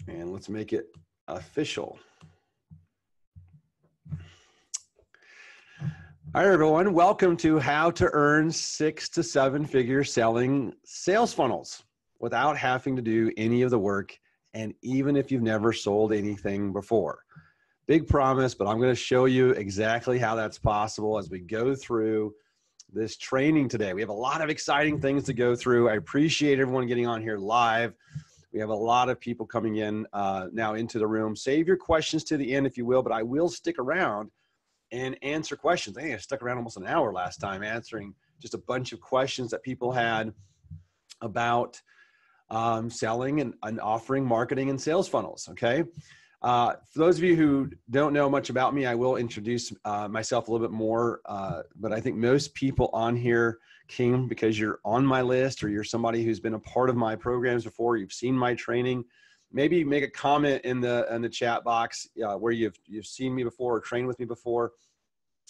And let's make it official. Hi, everyone. Welcome to How to Earn 6 to 7 Figures Selling Sales Funnels without having to do any of the work, and even if you've never sold anything before. Big promise, but I'm going to show you exactly how that's possible as we go through this training today. We have a lot of exciting things to go through. I appreciate everyone getting on here live. We have a lot of people coming in now into the room. Save your questions to the end if you will, but I will stick around and answer questions. I think I stuck around almost an hour last time answering just a bunch of questions that people had about selling and offering marketing and sales funnels, okay? For those of you who don't know much about me, I will introduce myself a little bit more, but I think most people on here came because you're on my list or you're somebody who's been a part of my programs before, you've seen my training. Maybe make a comment in the chat box where you've seen me before or trained with me before.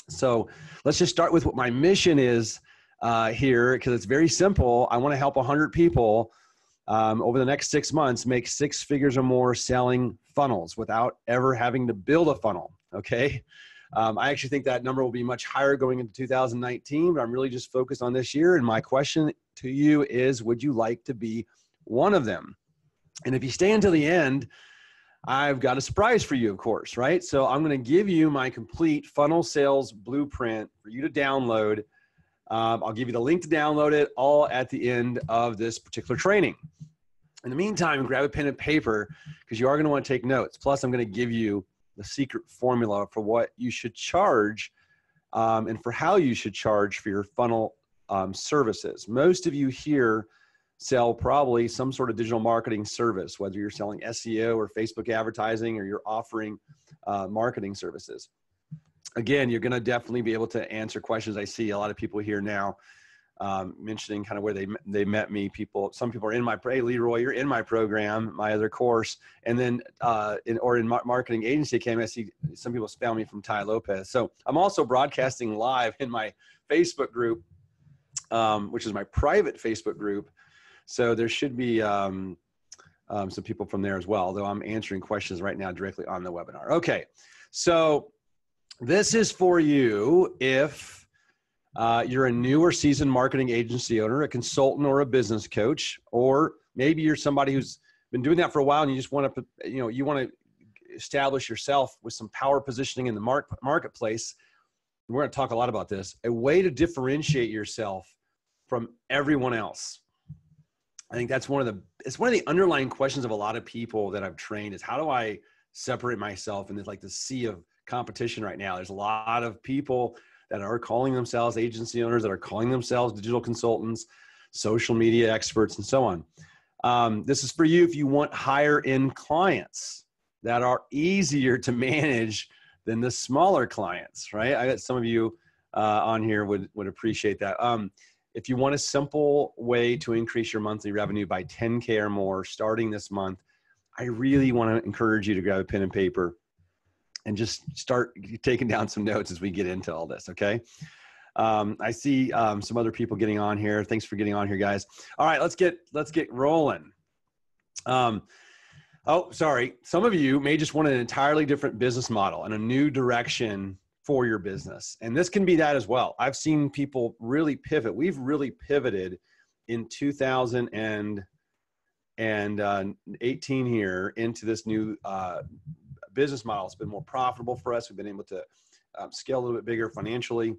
So let's just start with what my mission is here, because it's very simple. I want to help 100 people over the next 6 months make 6 figures or more selling funnels without ever having to build a funnel, okay? I actually think that number will be much higher going into 2019, but I'm really just focused on this year. And my question to you is, would you like to be one of them? And if you stay until the end, I've got a surprise for you, of course, right? So I'm going to give you my complete funnel sales blueprint for you to download. I'll give you the link to download it all at the end of this particular training. In the meantime, grab a pen and paper because you are going to want to take notes. Plus, I'm going to give you the secret formula for what you should charge and for how you should charge for your funnel services. Most of you here sell probably some sort of digital marketing service, whether you're selling SEO or Facebook advertising or you're offering marketing services. Again, you're going to definitely be able to answer questions. I see a lot of people here now mentioning kind of where they met me. Some people are in my, hey, Leroy, you're in my program, my other course. And then in Marketing Agency Academy, I see some people spell me from Ty Lopez. So I'm also broadcasting live in my Facebook group, which is my private Facebook group. So there should be some people from there as well, although I'm answering questions right now directly on the webinar. Okay, so this is for you if you're a new or seasoned marketing agency owner, a consultant, or a business coach, or maybe you're somebody who's been doing that for a while and you just want to, you want to establish yourself with some power positioning in the marketplace. We're going to talk a lot about this, a way to differentiate yourself from everyone else. I think that's one of the underlying questions of a lot of people that I've trained is how do I separate myself in this, like the sea of competition right now. There's a lot of people that are calling themselves agency owners, that are calling themselves digital consultants, social media experts, and so on. This is for you if you want higher end clients that are easier to manage than the smaller clients, right? I got some of you on here would appreciate that. If you want a simple way to increase your monthly revenue by 10K or more starting this month, I really want to encourage you to grab a pen and paper and just start taking down some notes as we get into all this, okay? I see some other people getting on here. Thanks for getting on here, guys. All right, let's get rolling. Oh, sorry. Some of you may just want an entirely different business model and a new direction for your business. And this can be that as well. I've seen people really pivot. We've really pivoted in 2018 here into this new business model. It's been more profitable for us. We've been able to scale a little bit bigger financially.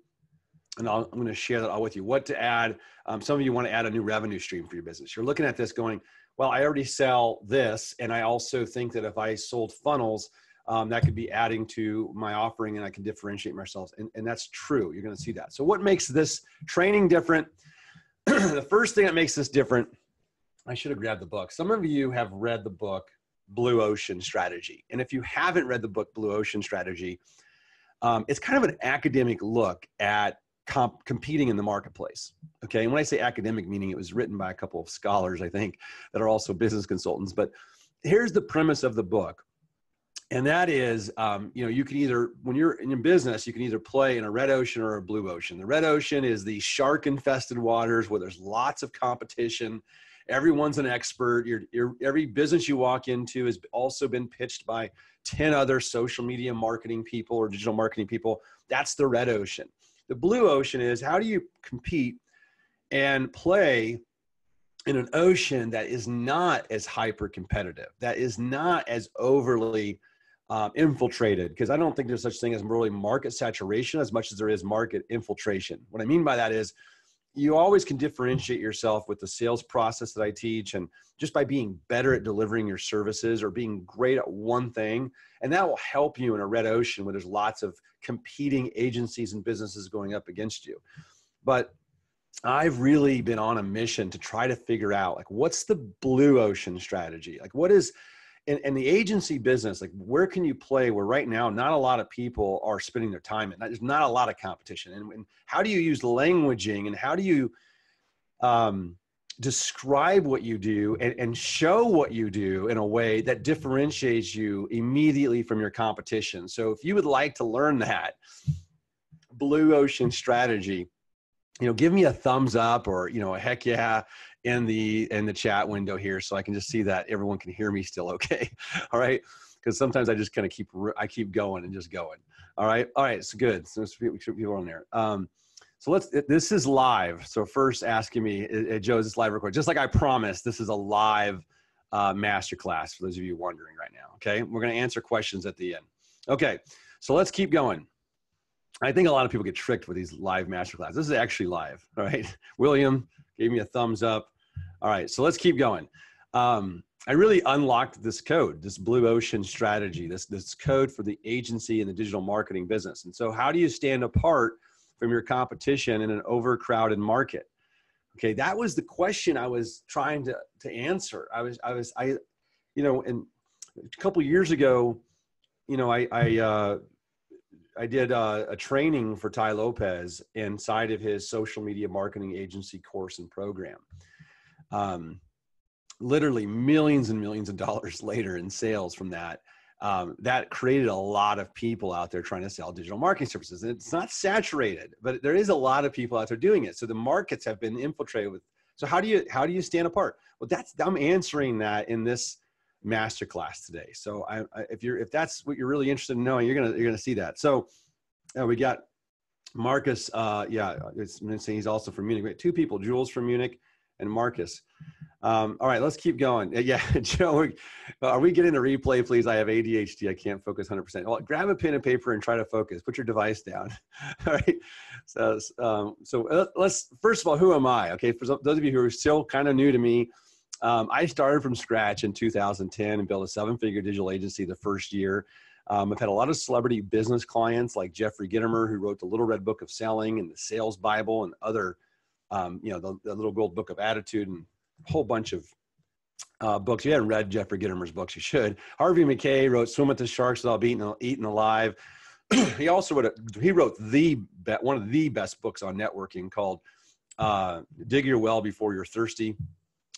And I'm going to share that all with you. What to add. Some of you want to add a new revenue stream for your business. You're looking at this going, well, I already sell this. And I also think that if I sold funnels, that could be adding to my offering and I can differentiate myself. And that's true. You're going to see that. So what makes this training different? The first thing that makes this different, I should have grabbed the book. Some of you have read the book, Blue Ocean Strategy. And if you haven't read the book, Blue Ocean Strategy, it's kind of an academic look at competing in the marketplace. Okay. And when I say academic, meaning it was written by a couple of scholars, I think, that are also business consultants. But here's the premise of the book. And that is, you can either, when you're in business, you can either play in a red ocean or a blue ocean. The red ocean is the shark infested waters where there's lots of competition Everyone's an expert. Every business you walk into has also been pitched by 10 other social media marketing people or digital marketing people. That's the red ocean. The blue ocean is, how do you compete and play in an ocean that is not as hyper competitive, that is not as overly infiltrated? Because I don't think there's such thing as really market saturation as much as there is market infiltration. What I mean by that is, you always can differentiate yourself with the sales process that I teach, and just by being better at delivering your services or being great at one thing. And that will help you in a red ocean where there's lots of competing agencies and businesses going up against you. But I've really been on a mission to try to figure out, like, what's the blue ocean strategy? Like, what is, in the agency business, like, where can you play where right now not a lot of people are spending their time in? There's not a lot of competition. And how do you use languaging, and how do you describe what you do and show what you do in a way that differentiates you immediately from your competition? So if you would like to learn that blue ocean strategy, give me a thumbs up or, a heck yeah in the chat window here, so I can just see that everyone can hear me still okay. All right. Because sometimes I just kind of keep going and just going. All right. So good. So people on there. So this is live. So first asking me, Joe, is this live recording? Just like I promised, this is a live masterclass for those of you wondering right now. Okay. We're going to answer questions at the end. Okay. So let's keep going. I think a lot of people get tricked with these live masterclasses. This is actually live. All right. William gave me a thumbs up. All right. So let's keep going. I really unlocked this code, this blue ocean strategy, this code for the agency and the digital marketing business. And so how do you stand apart from your competition in an overcrowded market? Okay. That was the question I was trying to answer. And a couple of years ago, I did a training for Ty Lopez inside of his social media marketing agency course and program. Literally millions and millions of dollars later in sales from that. That created a lot of people out there trying to sell digital marketing services. And it's not saturated, but there is a lot of people out there doing it. So the markets have been infiltrated with. So how do you stand apart? Well, I'm answering that in this masterclass today. So if that's what you're really interested in knowing, you're gonna see that. So we got Marcus. It's saying he's also from Munich. We got two people, Jules from Munich and Marcus. All right, let's keep going. Yeah, Joe, are we getting a replay, please? I have ADHD. I can't focus 100%. Well, grab a pen and paper and try to focus. Put your device down. All right. So let's, first of all, who am I? Okay, for those of you who are still kind of new to me, I started from scratch in 2010 and built a 7-figure digital agency the first year. I've had a lot of celebrity business clients like Jeffrey Gitomer, who wrote the Little Red Book of Selling and the Sales Bible and other, the Little Gold Book of Attitude and a whole bunch of books. If you haven't read Jeffrey Gitomer's books, you should. Harvey McKay wrote Swim with the Sharks Without Being Eaten Alive. He also wrote one of the best books on networking called Dig Your Well Before You're Thirsty.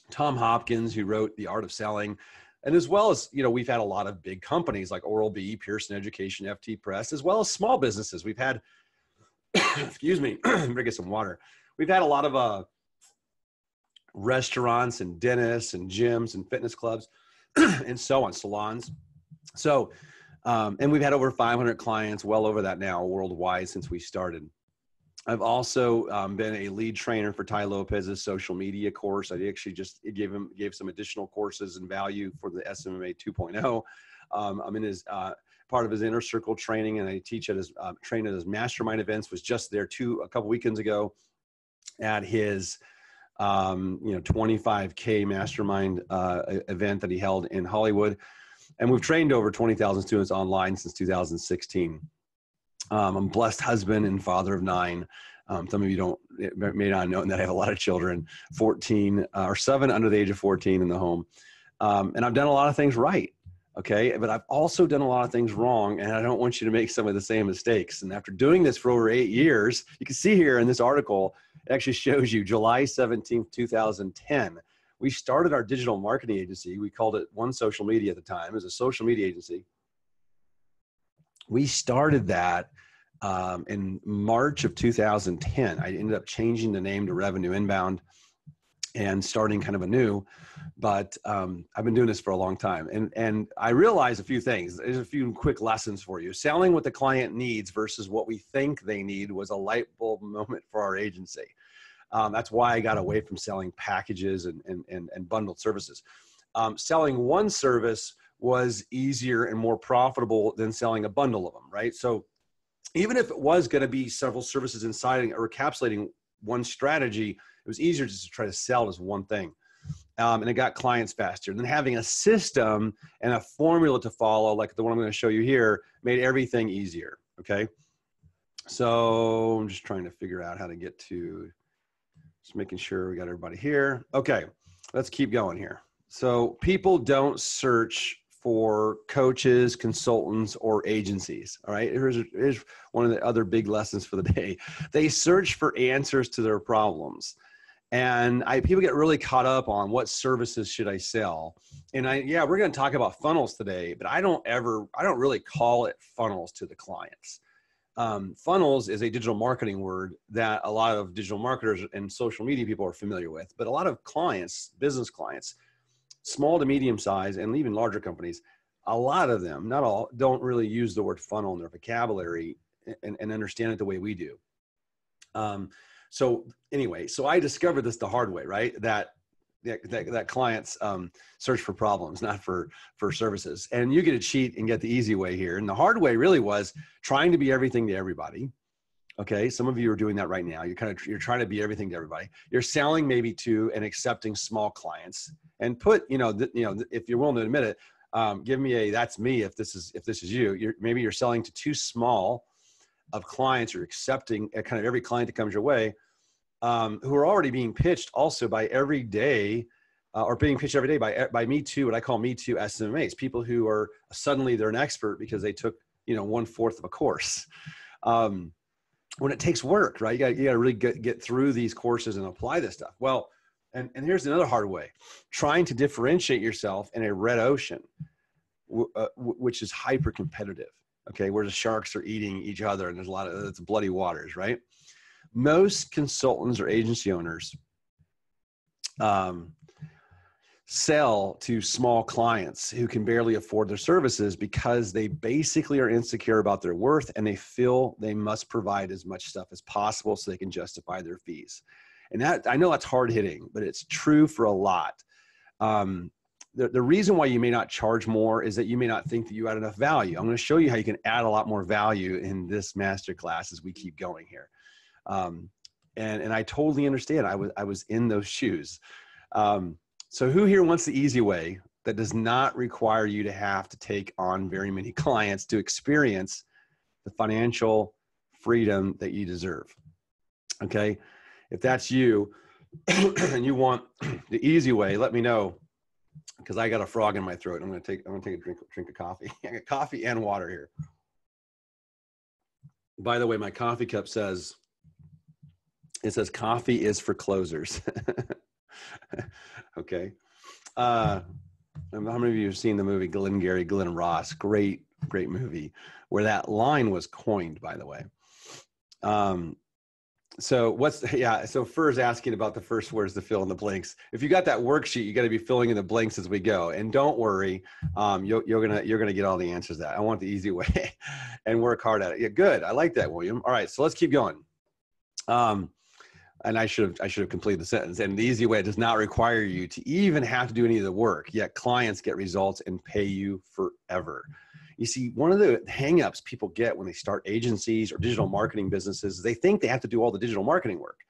Tom Hopkins, who wrote The Art of Selling. And as well as, we've had a lot of big companies like Oral-B, Pearson Education, FT Press, as well as small businesses. We've had, excuse me, better get some water. We've had a lot of restaurants and dentists and gyms and fitness clubs and so on, salons. So, and we've had over 500 clients, well over that now worldwide since we started. I've also been a lead trainer for Ty Lopez's social media course. I actually just gave some additional courses and value for the SMA 2.0. I'm in his part of his inner circle training, and I teach at his train at his mastermind events. Was just there a couple weekends ago at his 25K mastermind event that he held in Hollywood, and we've trained over 20,000 students online since 2016. I'm a blessed husband and father of 9. Some of you may not know that I have a lot of children, 14 or 7 under the age of 14 in the home. And I've done a lot of things right. Okay. But I've also done a lot of things wrong, and I don't want you to make some of the same mistakes. And after doing this for over 8 years, you can see here in this article, it actually shows you July 17th, 2010. We started our digital marketing agency. We called it One Social Media at the time. It was a social media agency. We started that in March of 2010. I ended up changing the name to Revenue Inbound. and starting kind of anew. But I've been doing this for a long time. And I realized a few things. There's a few quick lessons for you. Selling what the client needs versus what we think they need was a light bulb moment for our agency. That's why I got away from selling packages and bundled services. Selling one service was easier and more profitable than selling a bundle of them, right? So even if it was going to be several services inside or encapsulating one strategy, it was easier just to try to sell as one thing. And it got clients faster. And then having a system and a formula to follow, like the one I'm going to show you here, made everything easier, okay? So I'm just trying to figure out how to get to, just making sure we got everybody here. Okay, let's keep going here. So people don't search for coaches, consultants, or agencies, all right? Here's one of the other big lessons for the day. They search for answers to their problems. And people get really caught up on what services should I sell. And we're going to talk about funnels today, but I don't really call it funnels to the clients. Funnels is a digital marketing word that a lot of digital marketers and social media people are familiar with, but a lot of clients, business clients, small to medium size and even larger companies, a lot of them, not all, don't really use the word funnel in their vocabulary and understand it the way we do. So I discovered this the hard way, right? That clients search for problems, not for services. And you get to cheat and get the easy way here. And the hard way really was trying to be everything to everybody. Okay, some of you are doing that right now. You're trying to be everything to everybody. You're selling maybe to and accepting small clients. And if you're willing to admit it, give me a that's me if this is you. Maybe you're selling to too small of clients, or accepting kind of every client that comes your way, who are already being pitched also by every day, or being pitched every day by Me Too, what I call Me Too SMAs, people who are suddenly they're an expert because they took 1/4 of a course. When it takes work, right? You got to really get through these courses and apply this stuff. Well, and here's another hard way: trying to differentiate yourself in a red ocean, which is hyper competitive. Okay, where the sharks are eating each other and there's it's bloody waters, right? Most consultants or agency owners sell to small clients who can barely afford their services because they basically are insecure about their worth and they feel they must provide as much stuff as possible so they can justify their fees. And that, I know that's hard hitting, but it's true for a lot. The reason why you may not charge more is that you may not think that you add enough value. I'm going to show you how you can add a lot more value in this masterclass as we keep going here. And I totally understand. I was in those shoes. So who here wants the easy way that does not require you to have to take on very many clients to experience the financial freedom that you deserve? Okay. If that's you and you want the easy way, let me know, because I got a frog in my throat. I'm going to take a drink of coffee. I got coffee and water here. By the way, my coffee cup says coffee is for closers. Okay. How many of you have seen the movie Glengarry Glen Ross? Great movie, where that line was coined, by the way. So Fur's asking about the first words to fill in the blanks. If you got that worksheet, you got to be filling in the blanks as we go. And don't worry, you're gonna get all the answers to that. I want the easy way and work hard at it. Yeah, good. I like that, William. All right, so let's keep going. And I should have completed the sentence. And the easy way does not require you to even have to do any of the work, yet clients get results and pay you forever. You see, one of the hangups people get when they start agencies or digital marketing businesses is they think they have to do all the digital marketing work.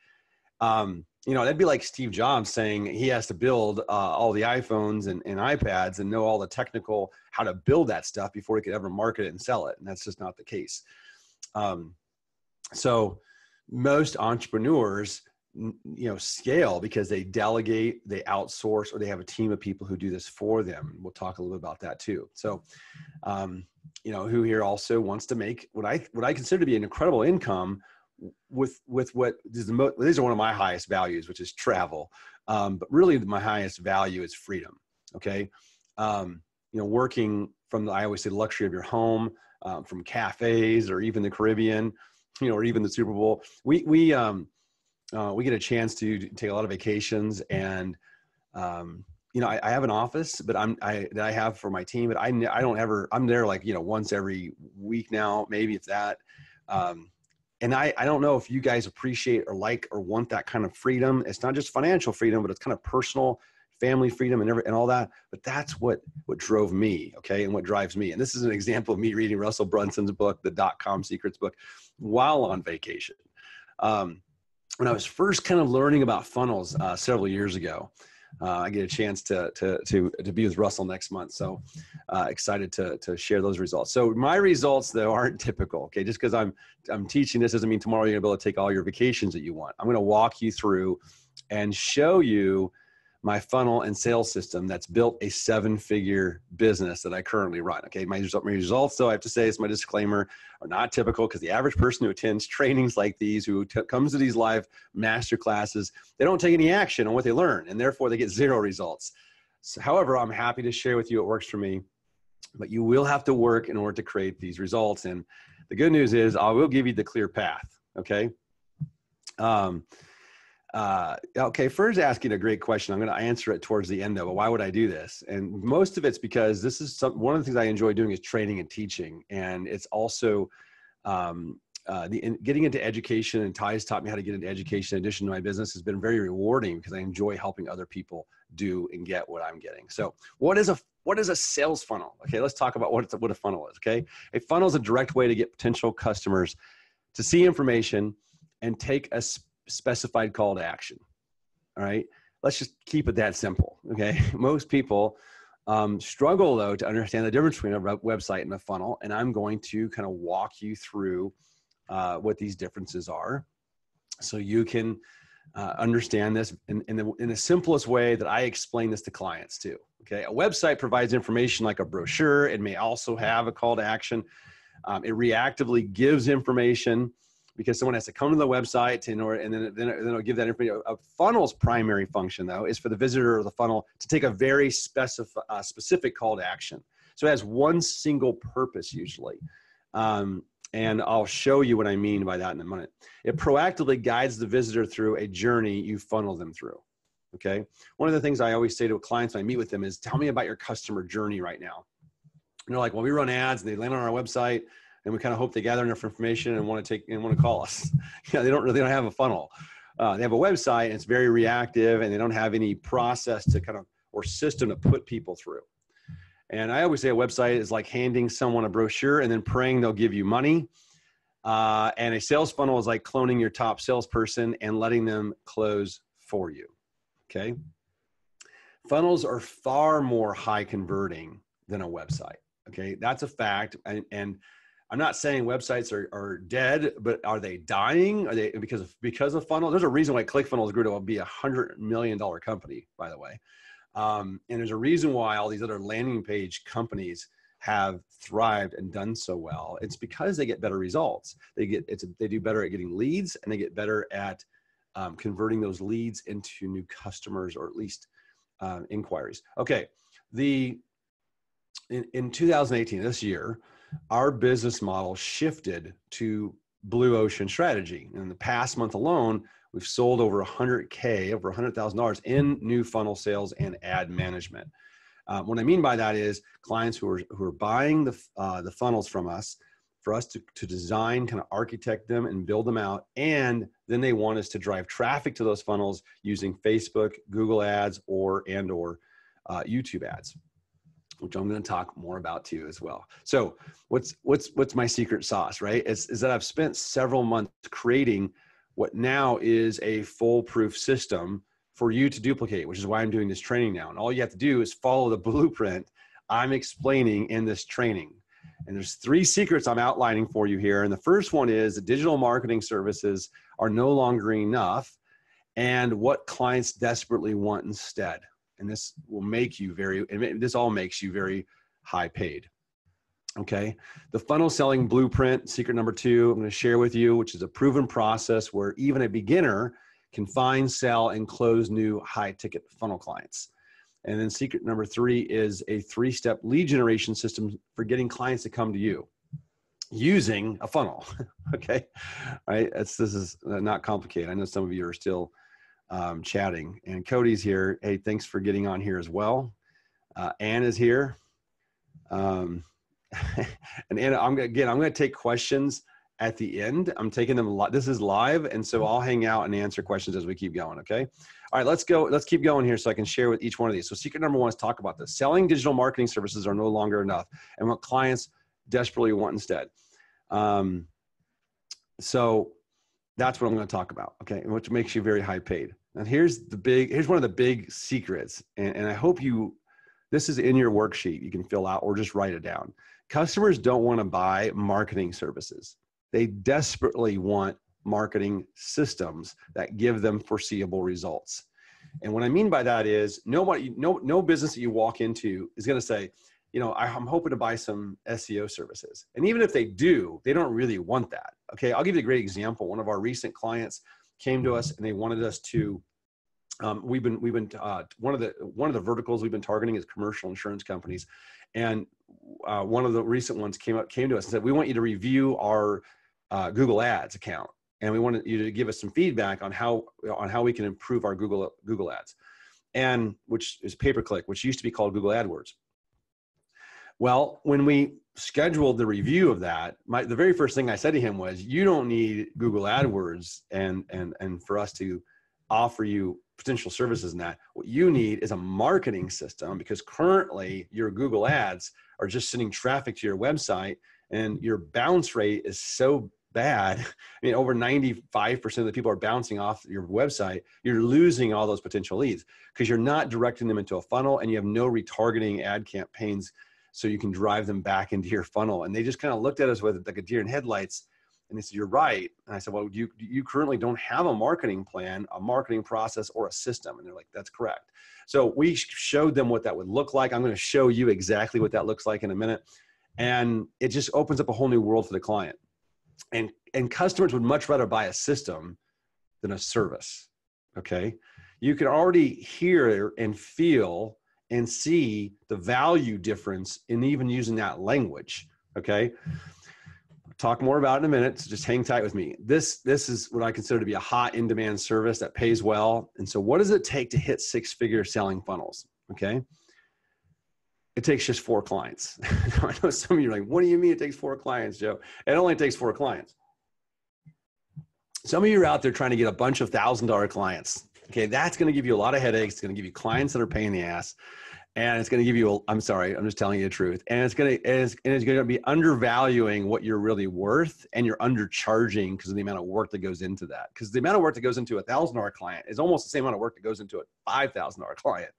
That'd be like Steve Jobs saying he has to build all the iPhones and iPads and know all the technical, how to build that stuff before he could ever market it and sell it. And that's just not the case. So most entrepreneurs, scale because they delegate, they outsource, or they have a team of people who do this for them. We'll talk a little bit about that too. So, who here also wants to make what I consider to be an incredible income with what these are one of my highest values, which is travel. But really my highest value is freedom. Okay. Working from I always say the luxury of your home, from cafes or even the Caribbean, or even the Super Bowl. we get a chance to take a lot of vacations, and you know, I have an office, but that I have for my team, but I don't ever, I'm there like, you know, once every week now, maybe it's that. And I don't know if you guys appreciate or like or want that kind of freedom. It's not just financial freedom, but it's kind of personal, family freedom and all that. But that's what drove me, okay, and what drives me. And this is an example of me reading Russell Brunson's book, the .com Secrets book, while on vacation. When I was first kind of learning about funnels several years ago, I get a chance to be with Russell next month. So excited to share those results. So my results though aren't typical. Okay. Just because I'm teaching this doesn't mean tomorrow you're gonna be able to take all your vacations that you want. I'm going to walk you through and show you my funnel and sales system that's built a 7-figure business that I currently run. Okay. My results though, I have to say, it's my disclaimer, are not typical, because the average person who attends trainings like these, who comes to these live master classes, they don't take any action on what they learn, and therefore they get 0 results. So, however, I'm happy to share with you what works for me, but you will have to work in order to create these results. And the good news is I will give you the clear path. Okay. Okay, first asking a great question. I'm going to answer it towards the end of it. Why would I do this? And most of it's because this is one of the things I enjoy doing is training and teaching. And it's also getting into education, and Ty's taught me how to get into education in addition to my business has been very rewarding, because I enjoy helping other people do and get what I'm getting. So what is a sales funnel? Okay, let's talk about what a funnel is. Okay, a funnel is a direct way to get potential customers to see information and take a specified call to action. All right. Let's just keep it that simple. Okay. Most people struggle though to understand the difference between a website and a funnel. And I'm going to kind of walk you through what these differences are, so you can understand this in the simplest way that I explain this to clients too. Okay. A website provides information like a brochure. It may also have a call to action. It reactively gives information, because someone has to come to the website and then it'll give that information. A funnel's primary function, though, is for the visitor of the funnel to take a very specific call to action. So it has one single purpose usually. And I'll show you what I mean by that in a minute. It proactively guides the visitor through a journey you funnel them through. Okay. One of the things I always say to clients when I meet with them is, tell me about your customer journey right now. And they're like, well, we run ads and they land on our website, and we kind of hope they gather enough information and want to call us. Yeah, they don't have a funnel. They have a website, and it's very reactive, and they don't have any process to kind of, or system to put people through. And I always say a website is like handing someone a brochure and then praying they'll give you money. And a sales funnel is like cloning your top salesperson and letting them close for you. Okay. Funnels are far more high converting than a website. Okay. That's a fact. And I'm not saying websites are dead, but are they dying? Are they because of funnels? There's a reason why ClickFunnels grew to be $100 million company, by the way. And there's a reason why all these other landing page companies have thrived and done so well. It's because they get better results. They do better at getting leads, and they get better at converting those leads into new customers, or at least inquiries. Okay, in 2018, this year, our business model shifted to blue ocean strategy. And in the past month alone, we've sold over $100,000 in new funnel sales and ad management. What I mean by that is clients who are buying the funnels from us, for us to design, kind of architect them and build them out. And then they want us to drive traffic to those funnels using Facebook, Google ads, or YouTube ads, which I'm going to talk more about too as well. So what's my secret sauce, right? Is that I've spent several months creating what now is a foolproof system for you to duplicate, which is why I'm doing this training now. And all you have to do is follow the blueprint I'm explaining in this training. And there's 3 secrets I'm outlining for you here. And the first one is that digital marketing services are no longer enough, and what clients desperately want instead. And this will make you this all makes you very high paid. Okay. The funnel selling blueprint, secret number 2, I'm going to share with you, which is a proven process where even a beginner can find, sell, and close new high ticket funnel clients. And then secret number 3 is a 3-step lead generation system for getting clients to come to you. using a funnel. Okay. All right. This is not complicated. I know some of you are still chatting, and Cody's here. Hey, thanks for getting on here as well. Ann is here. And Anna, I'm going to take questions at the end. I'm taking them. This is live. And so I'll hang out and answer questions as we keep going. Okay. All right, let's go. Let's keep going here so I can share with each one of these. So secret number one is talk about this. Selling digital marketing services are no longer enough, and what clients desperately want instead. So that's what I'm going to talk about. Okay. And which makes you very high paid. And here's one of the big secrets. And I hope this is in your worksheet. You can fill out or just write it down. Customers don't want to buy marketing services. They desperately want marketing systems that give them foreseeable results. And what I mean by that is no business that you walk into is going to say, I'm hoping to buy some SEO services. And even if they do, they don't really want that. Okay. I'll give you a great example. One of our recent clients came to us and they wanted us to, one of the verticals we've been targeting is commercial insurance companies. And one of the recent ones came to us and said, we want you to review our Google Ads account. And we wanted you to give us some feedback on how we can improve our Google Ads, and which is pay-per-click, which used to be called Google AdWords. Well, when we scheduled the review of that, the very first thing I said to him was, you don't need Google AdWords and for us to offer you potential services in that. What you need is a marketing system, because currently your Google Ads are just sending traffic to your website, and your bounce rate is so bad. I mean, over 95% of the people are bouncing off your website. You're losing all those potential leads because you're not directing them into a funnel, and you have no retargeting ad campaigns so you can drive them back into your funnel. And they just kind of looked at us with like a deer in headlights, and they said, you're right. And I said, well, you currently don't have a marketing plan, a marketing process, or a system. And they're like, that's correct. So we showed them what that would look like. I'm going to show you exactly what that looks like in a minute. And it just opens up a whole new world for the client. And customers would much rather buy a system than a service. Okay. You can already hear and feel and see the value difference in even using that language. Okay. Talk more about it in a minute. So just hang tight with me. This is what I consider to be a hot in-demand service that pays well. And so what does it take to hit six-figure selling funnels? Okay. It takes just 4 clients. I know some of you are like, what do you mean it takes 4 clients, Joe? It only takes 4 clients. Some of you are out there trying to get a bunch of $1,000 clients. Okay. That's going to give you a lot of headaches. It's going to give you clients that are paying the ass. And it's going to give you, I'm sorry, I'm just telling you the truth. And it's going to be undervaluing what you're really worth, and you're undercharging because of the amount of work that goes into that. Because the amount of work that goes into a $1,000 client is almost the same amount of work that goes into a $5,000 client.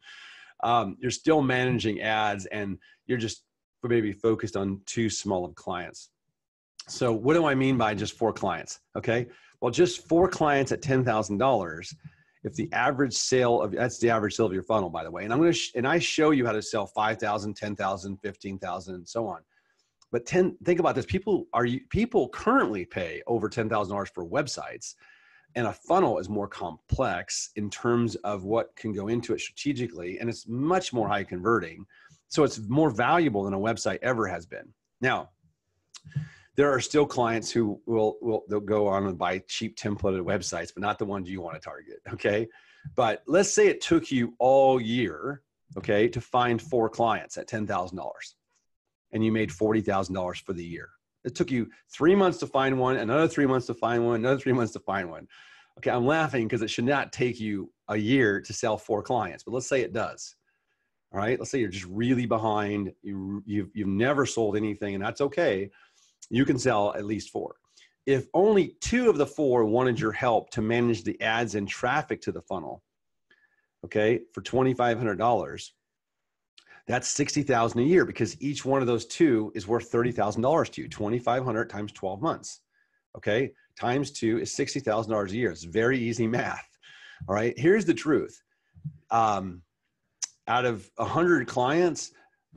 You're still managing ads, and you're just maybe focused on too small of clients. So what do I mean by just 4 clients? Okay. Well, just 4 clients at $10,000. If the average sale that's the average sale of your funnel, by the way. And I show you how to sell 5,000, 10,000, 15,000, and so on. But think about this. People currently pay over $10,000 for websites, and a funnel is more complex in terms of what can go into it strategically, and it's much more high converting. So it's more valuable than a website ever has been. Now, there are still clients who they'll go on and buy cheap templated websites, but not the ones you want to target. Okay. But let's say it took you all year, okay, to find 4 clients at $10,000, and you made $40,000 for the year. It took you 3 months to find one, another 3 months to find one, another 3 months to find one. Okay. I'm laughing because it should not take you a year to sell 4 clients, but let's say it does. All right. Let's say you're just really behind. You've never sold anything, and that's okay. You can sell at least 4. If only 2 of the 4 wanted your help to manage the ads and traffic to the funnel, okay, for $2,500, that's $60,000 a year, because each one of those 2 is worth $30,000 to you. $2,500 times 12 months, okay, times 2 is $60,000 a year. It's very easy math. All right. Here's the truth. Out of 100 clients,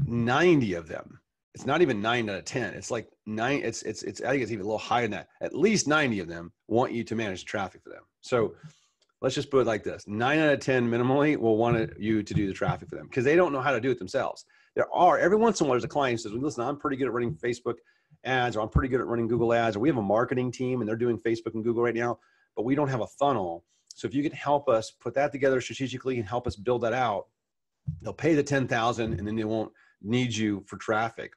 90 of them, it's not even 9 out of 10. It's like 9. It's I think it's even a little higher than that. At least 90 of them want you to manage the traffic for them. So let's just put it like this: 9 out of 10 minimally will want you to do the traffic for them, because they don't know how to do it themselves. Every once in a while, there's a client who says, well, listen, I'm pretty good at running Facebook ads, or I'm pretty good at running Google ads, or we have a marketing team and they're doing Facebook and Google right now, but we don't have a funnel. So if you can help us put that together strategically and help us build that out, they'll pay the $10,000 and then they won't need you for traffic.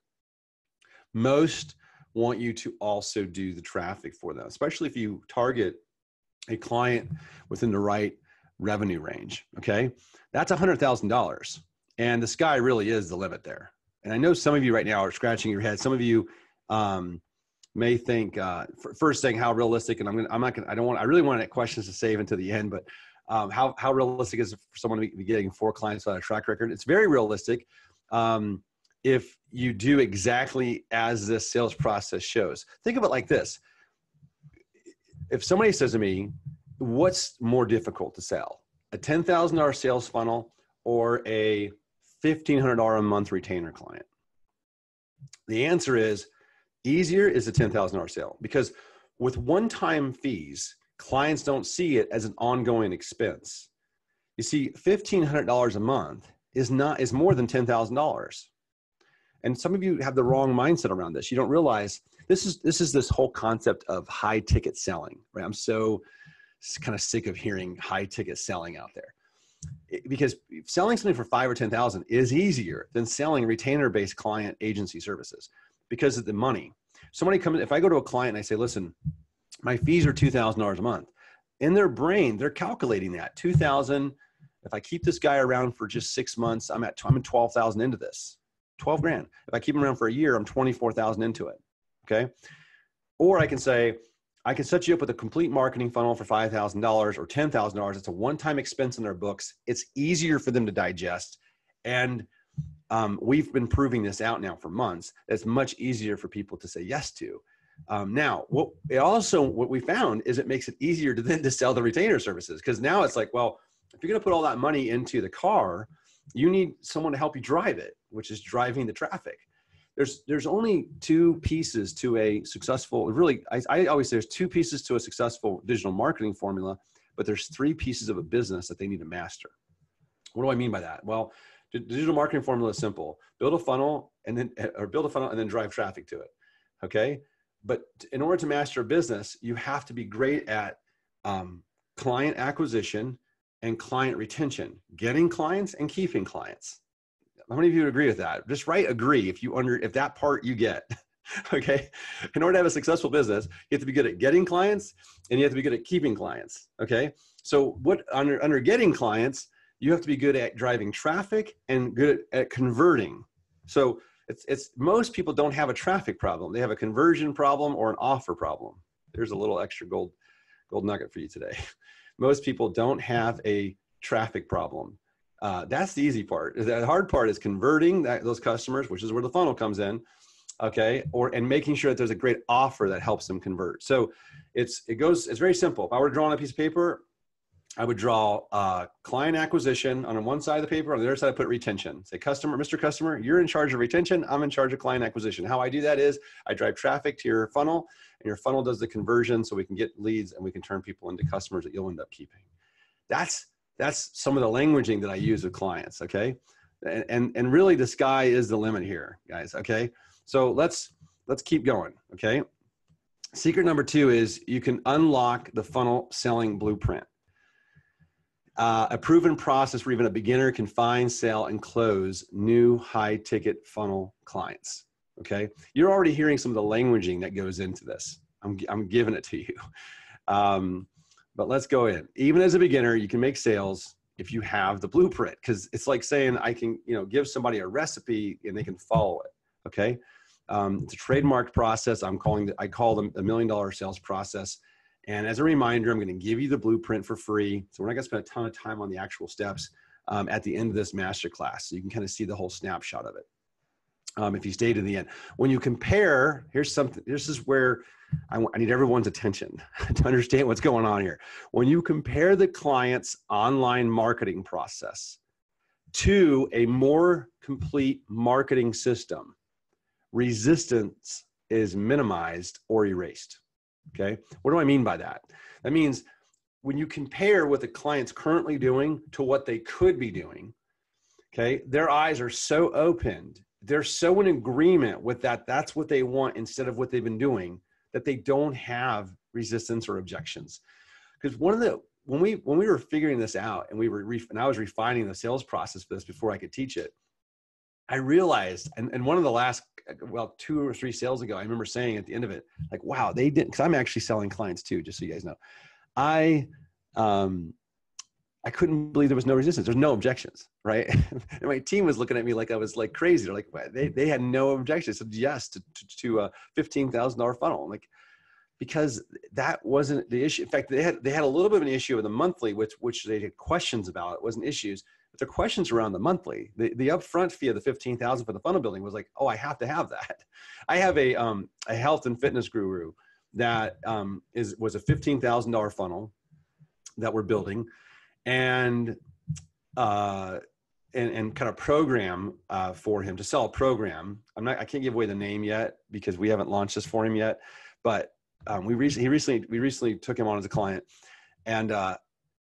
Most want you to also do the traffic for them, especially if you target a client within the right revenue range. Okay. That's $100,000. And the sky really is the limit there. And I know some of you right now are scratching your head. Some of you may think, first thing, how realistic, and I really wanted questions to save until the end, but how realistic is it for someone to be getting 4 clients without a track record? It's very realistic. If you do exactly as this sales process shows. Think of it like this. If somebody says to me, what's more difficult to sell, a $10,000 sales funnel or a $1,500 a month retainer client? The answer is easier is a $10,000 sale, because with one-time fees, clients don't see it as an ongoing expense. You see, $1,500 a month is more than $10,000. And some of you have the wrong mindset around this. You don't realize this is this whole concept of high ticket selling, right? I'm so kind of sick of hearing high ticket selling out there, because selling something for 5 or 10,000 is easier than selling retainer-based client agency services because of the money. Somebody comes, if I go to a client and I say, listen, my fees are $2,000 a month. In their brain, they're calculating that $2,000. If I keep this guy around for just 6 months, I'm at 12,000 into this. 12 grand. If I keep them around for a year, I'm 24,000 into it. Okay. Or I can say, I can set you up with a complete marketing funnel for $5,000 or $10,000. It's a one-time expense in their books. It's easier for them to digest. And we've been proving this out now for months. It's much easier for people to say yes to. Now, what we found is it makes it easier to sell the retainer services. Because now it's like, well, if you're going to put all that money into the car, you need someone to help you drive it, which is driving the traffic. There's only 2 pieces to a successful, really, I always say there's 2 pieces to a successful digital marketing formula, but there's 3 pieces of a business that they need to master. What do I mean by that? Well, the digital marketing formula is simple. Build a funnel and then drive traffic to it. Okay. But in order to master a business, you have to be great at client acquisition and client retention, getting clients and keeping clients. How many of you would agree with that? Just write agree if that part you get. Okay. In order to have a successful business, you have to be good at getting clients and you have to be good at keeping clients. Okay. So under getting clients, you have to be good at driving traffic and good at converting. So it's most people don't have a traffic problem. They have a conversion problem or an offer problem. There's a little extra gold nugget for you today. Most people don't have a traffic problem. That's the easy part. The hard part is converting those customers, which is where the funnel comes in. Okay. And making sure that there's a great offer that helps them convert. So it's very simple. If I were to draw on a piece of paper, I would draw client acquisition on one side of the paper. On the other side, I put retention. Say, Mr. Customer, you're in charge of retention. I'm in charge of client acquisition. How I do that is I drive traffic to your funnel, and your funnel does the conversion so we can get leads and we can turn people into customers that you'll end up keeping. That's some of the languaging that I use with clients. Okay. And really the sky is the limit here, guys. Okay. So let's keep going. Okay. Secret number 2 is you can unlock the funnel selling blueprint. A proven process where even a beginner can find, sell, and close new high-ticket funnel clients. Okay, you're already hearing some of the languaging that goes into this. I'm giving it to you, but let's go in. Even as a beginner, you can make sales if you have the blueprint, because it's like saying I can, give somebody a recipe and they can follow it. Okay, it's a trademarked process. I call them $1 million sales process. And as a reminder, I'm going to give you the blueprint for free. So we're not going to spend a ton of time on the actual steps at the end of this masterclass. So you can kind of see the whole snapshot of it if you stay to the end. When you compare, this is where I need everyone's attention to understand what's going on here. When you compare the client's online marketing process to a more complete marketing system, resistance is minimized or erased. Okay. What do I mean by that? That means when you compare what the client's currently doing to what they could be doing, okay, their eyes are so opened they're so in agreement with that, that's what they want instead of what they've been doing, that they don't have resistance or objections. Because when we were figuring this out and and I was refining the sales process for this before I could teach it, I realized, and one of the last, 2 or 3 sales ago, I remember saying at the end of it, like, wow, they didn't, because I'm actually selling clients too, just so you guys know. I couldn't believe there was no resistance. There's no objections, right? And my team was looking at me like I was like crazy. They're like, they had no objections. Said yes to a $15,000 funnel. I'm like, because that wasn't the issue. In fact, they had a little bit of an issue with the monthly, which they had questions about. It wasn't issues, but their questions around the monthly. The upfront fee of the $15,000 for the funnel building was like, oh, I have to have that. I have a health and fitness guru that was a $15,000 funnel that we're building, and kind of program for him to sell a program. I can't give away the name yet because we haven't launched this for him yet, but we recently took him on as a client, and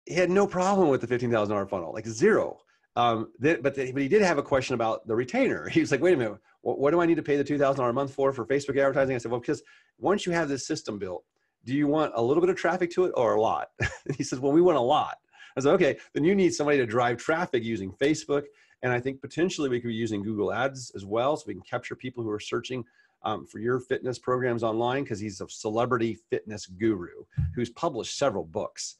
he had no problem with the $15,000 funnel, like zero. But he did have a question about the retainer. He was like, wait a minute, what do I need to pay the $2,000 a month for Facebook advertising? I said, well, because once you have this system built, do you want a little bit of traffic to it or a lot? And he says, well, we want a lot. I said, okay, then you need somebody to drive traffic using Facebook. And I think potentially we could be using Google Ads as well, so we can capture people who are searching for your fitness programs online, because he's a celebrity fitness guru who's published several books.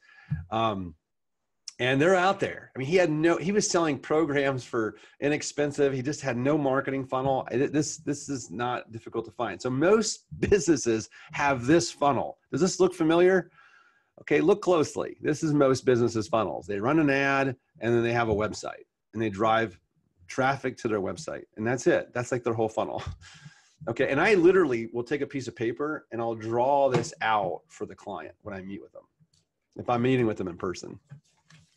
And they're out there. I mean, he was selling programs for inexpensive. He just had no marketing funnel. This is not difficult to find. So most businesses have this funnel. Does this look familiar? Okay, look closely. This is most businesses' funnels. They run an ad and then they have a website and they drive traffic to their website. And that's it. That's like their whole funnel. Okay, and I literally will take a piece of paper and I'll draw this out for the client when I meet with them. If I'm meeting with them in person.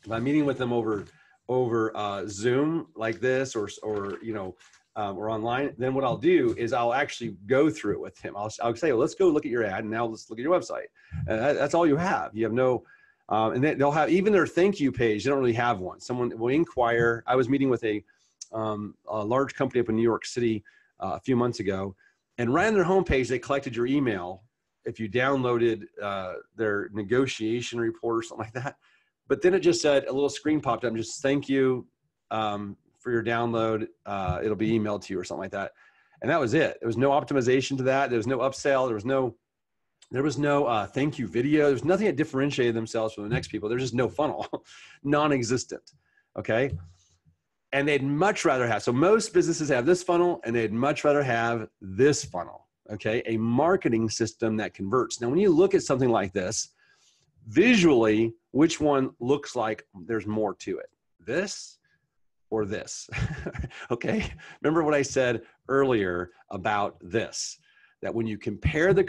If I'm meeting with them over Zoom like this, or online, then what I'll do is I'll actually go through it with him. I'll say, well, let's go look at your ad, and now let's look at your website. That's all you have. You have no, and then they'll have even their thank you page. They don't really have one. Someone will inquire. I was meeting with a large company up in New York City a few months ago, and right on their homepage they collected your email if you downloaded their negotiation report or something like that. But then it just said, a little screen popped up, and just thank you for your download. It'll be emailed to you or something like that. And that was it. There was no optimization to that. There was no upsell. There was no thank you video. There was nothing that differentiated themselves from the next people. There's just no funnel, non-existent. Okay. And they'd much rather have, so most businesses have this funnel and they'd much rather have this funnel. Okay. A marketing system that converts. Now, when you look at something like this, visually, which one looks like there's more to it? This or this? Okay. Remember what I said earlier about this, that when you compare the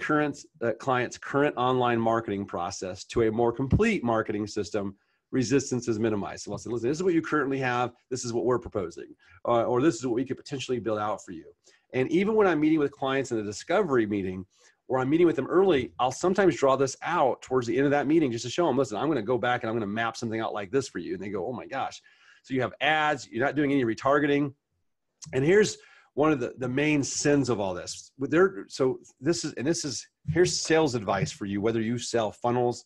client's current online marketing process to a more complete marketing system, resistance is minimized. So I'll say, listen, this is what you currently have. This is what we're proposing, or this is what we could potentially build out for you. And even when I'm meeting with clients in a discovery meeting, or I'm meeting with them early, I'll sometimes draw this out towards the end of that meeting just to show them, listen, I'm going to go back and I'm going to map something out like this for you. And they go, oh my gosh. So you have ads, you're not doing any retargeting. And here's one of the main sins of all this. Here's sales advice for you, whether you sell funnels,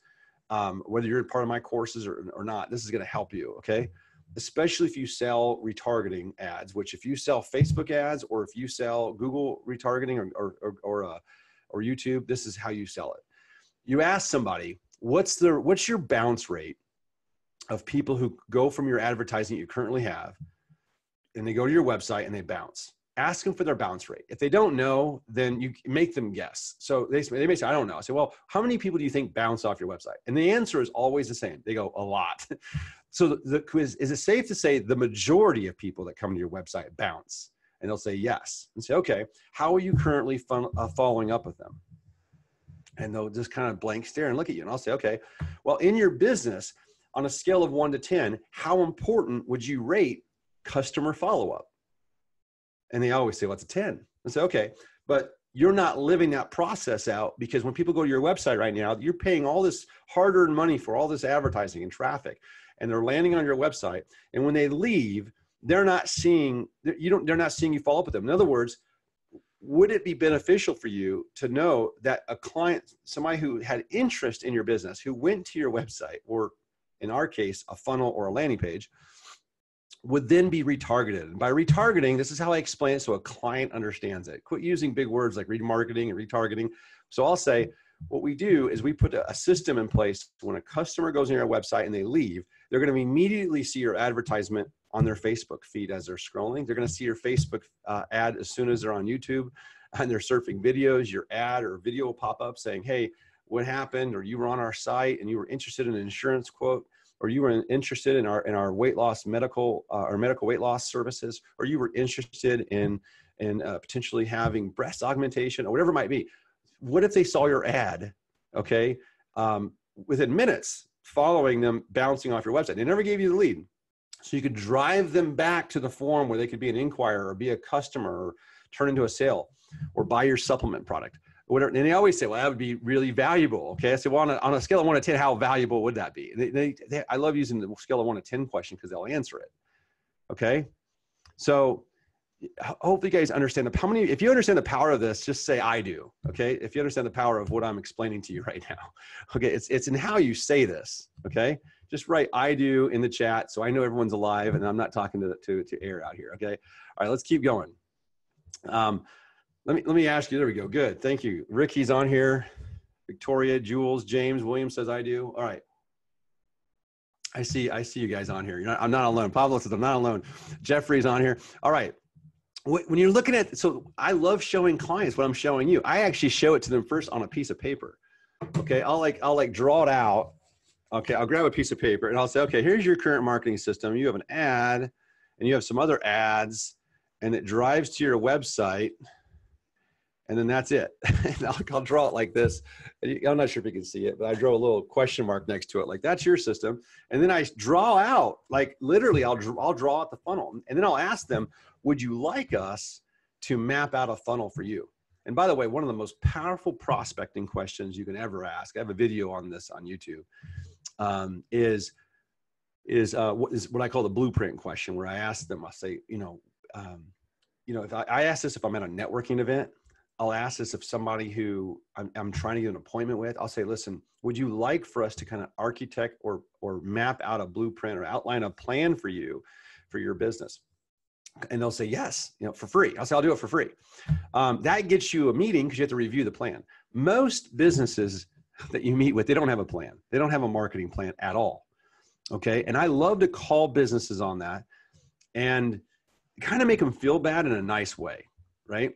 whether you're part of my courses or not. This is going to help you, okay? Especially if you sell retargeting ads, which if you sell Facebook ads or if you sell Google retargeting or YouTube, this is how you sell it. You ask somebody, what's your bounce rate of people who go from your advertising that you currently have, and they go to your website and they bounce. Ask them for their bounce rate. If they don't know, then you make them guess. So they may say, I don't know. I say, well, how many people do you think bounce off your website? And the answer is always the same. They go, a lot. So the quiz, is it safe to say the majority of people that come to your website bounce? And they'll say yes. And say, okay, how are you currently following up with them? And they'll just kind of blank stare and look at you. And I'll say, okay, well, in your business, on a scale of 1 to 10, how important would you rate customer follow-up? And they always say, well, it's a 10. And say, okay, but you're not living that process out, because when people go to your website right now, you're paying all this hard-earned money for all this advertising and traffic, and they're landing on your website. And when they leave, they're not seeing they're not seeing you follow up with them. In other words, would it be beneficial for you to know that a client, somebody who had interest in your business, who went to your website, or in our case, a funnel or a landing page, would then be retargeted? And by retargeting, this is how I explain it so a client understands it. Quit using big words like remarketing and retargeting. So I'll say, what we do is we put a system in place. When a customer goes on your website and they leave, they're going to immediately see your advertisement on their Facebook feed as they're scrolling. They're going to see your Facebook ad as soon as they're on YouTube and they're surfing videos. Your ad or video will pop up saying, hey, what happened? Or you were on our site and you were interested in an insurance quote, or you were interested in our weight loss medical weight loss services, or you were interested in potentially having breast augmentation, or whatever it might be. What if they saw your ad, okay, within minutes following them bouncing off your website? They never gave you the lead. So you could drive them back to the form where they could be an inquirer or be a customer or turn into a sale or buy your supplement product or whatever. And they always say, well, that would be really valuable. Okay. I say, well, on a scale of 1 to 10, how valuable would that be? And I love using the scale of 1 to 10 question because they'll answer it. Okay. So hopefully you guys understand if you understand the power of this, just say, I do. Okay. If you understand the power of what I'm explaining to you right now. Okay. It's in how you say this. Okay. Just write I do in the chat so I know everyone's alive and I'm not talking to air out here. Okay. All right, let's keep going. Let me ask you, there we go. Good. Thank you. Ricky's on here. Victoria, Jules, James, William says I do. All right. I see you guys on here. I'm not alone. Pablo says I'm not alone. Jeffrey's on here. All right. When you're looking at, so I love showing clients what I'm showing you. I actually show it to them first on a piece of paper. Okay. I'll draw it out. Okay. I'll grab a piece of paper and I'll say, okay, here's your current marketing system. You have an ad and you have some other ads and it drives to your website. And then that's it. I'll draw it like this. I'm not sure if you can see it, but I draw a little question mark next to it. Like that's your system. And then I draw out, like literally I'll draw out the funnel. And then I'll ask them, would you like us to map out a funnel for you? And by the way, one of the most powerful prospecting questions you can ever ask, I have a video on this on YouTube, is what I call the blueprint question, where I ask them, I'll say, if I ask this if I'm at a networking event, I'll ask this if somebody who I'm trying to get an appointment with, I'll say, listen, would you like for us to kind of architect or map out a blueprint or outline a plan for you, for your business? And they'll say, yes, for free. I'll say, I'll do it for free. That gets you a meeting because you have to review the plan. Most businesses that you meet with, they don't have a plan. They don't have a marketing plan at all. Okay. And I love to call businesses on that and kind of make them feel bad in a nice way, right?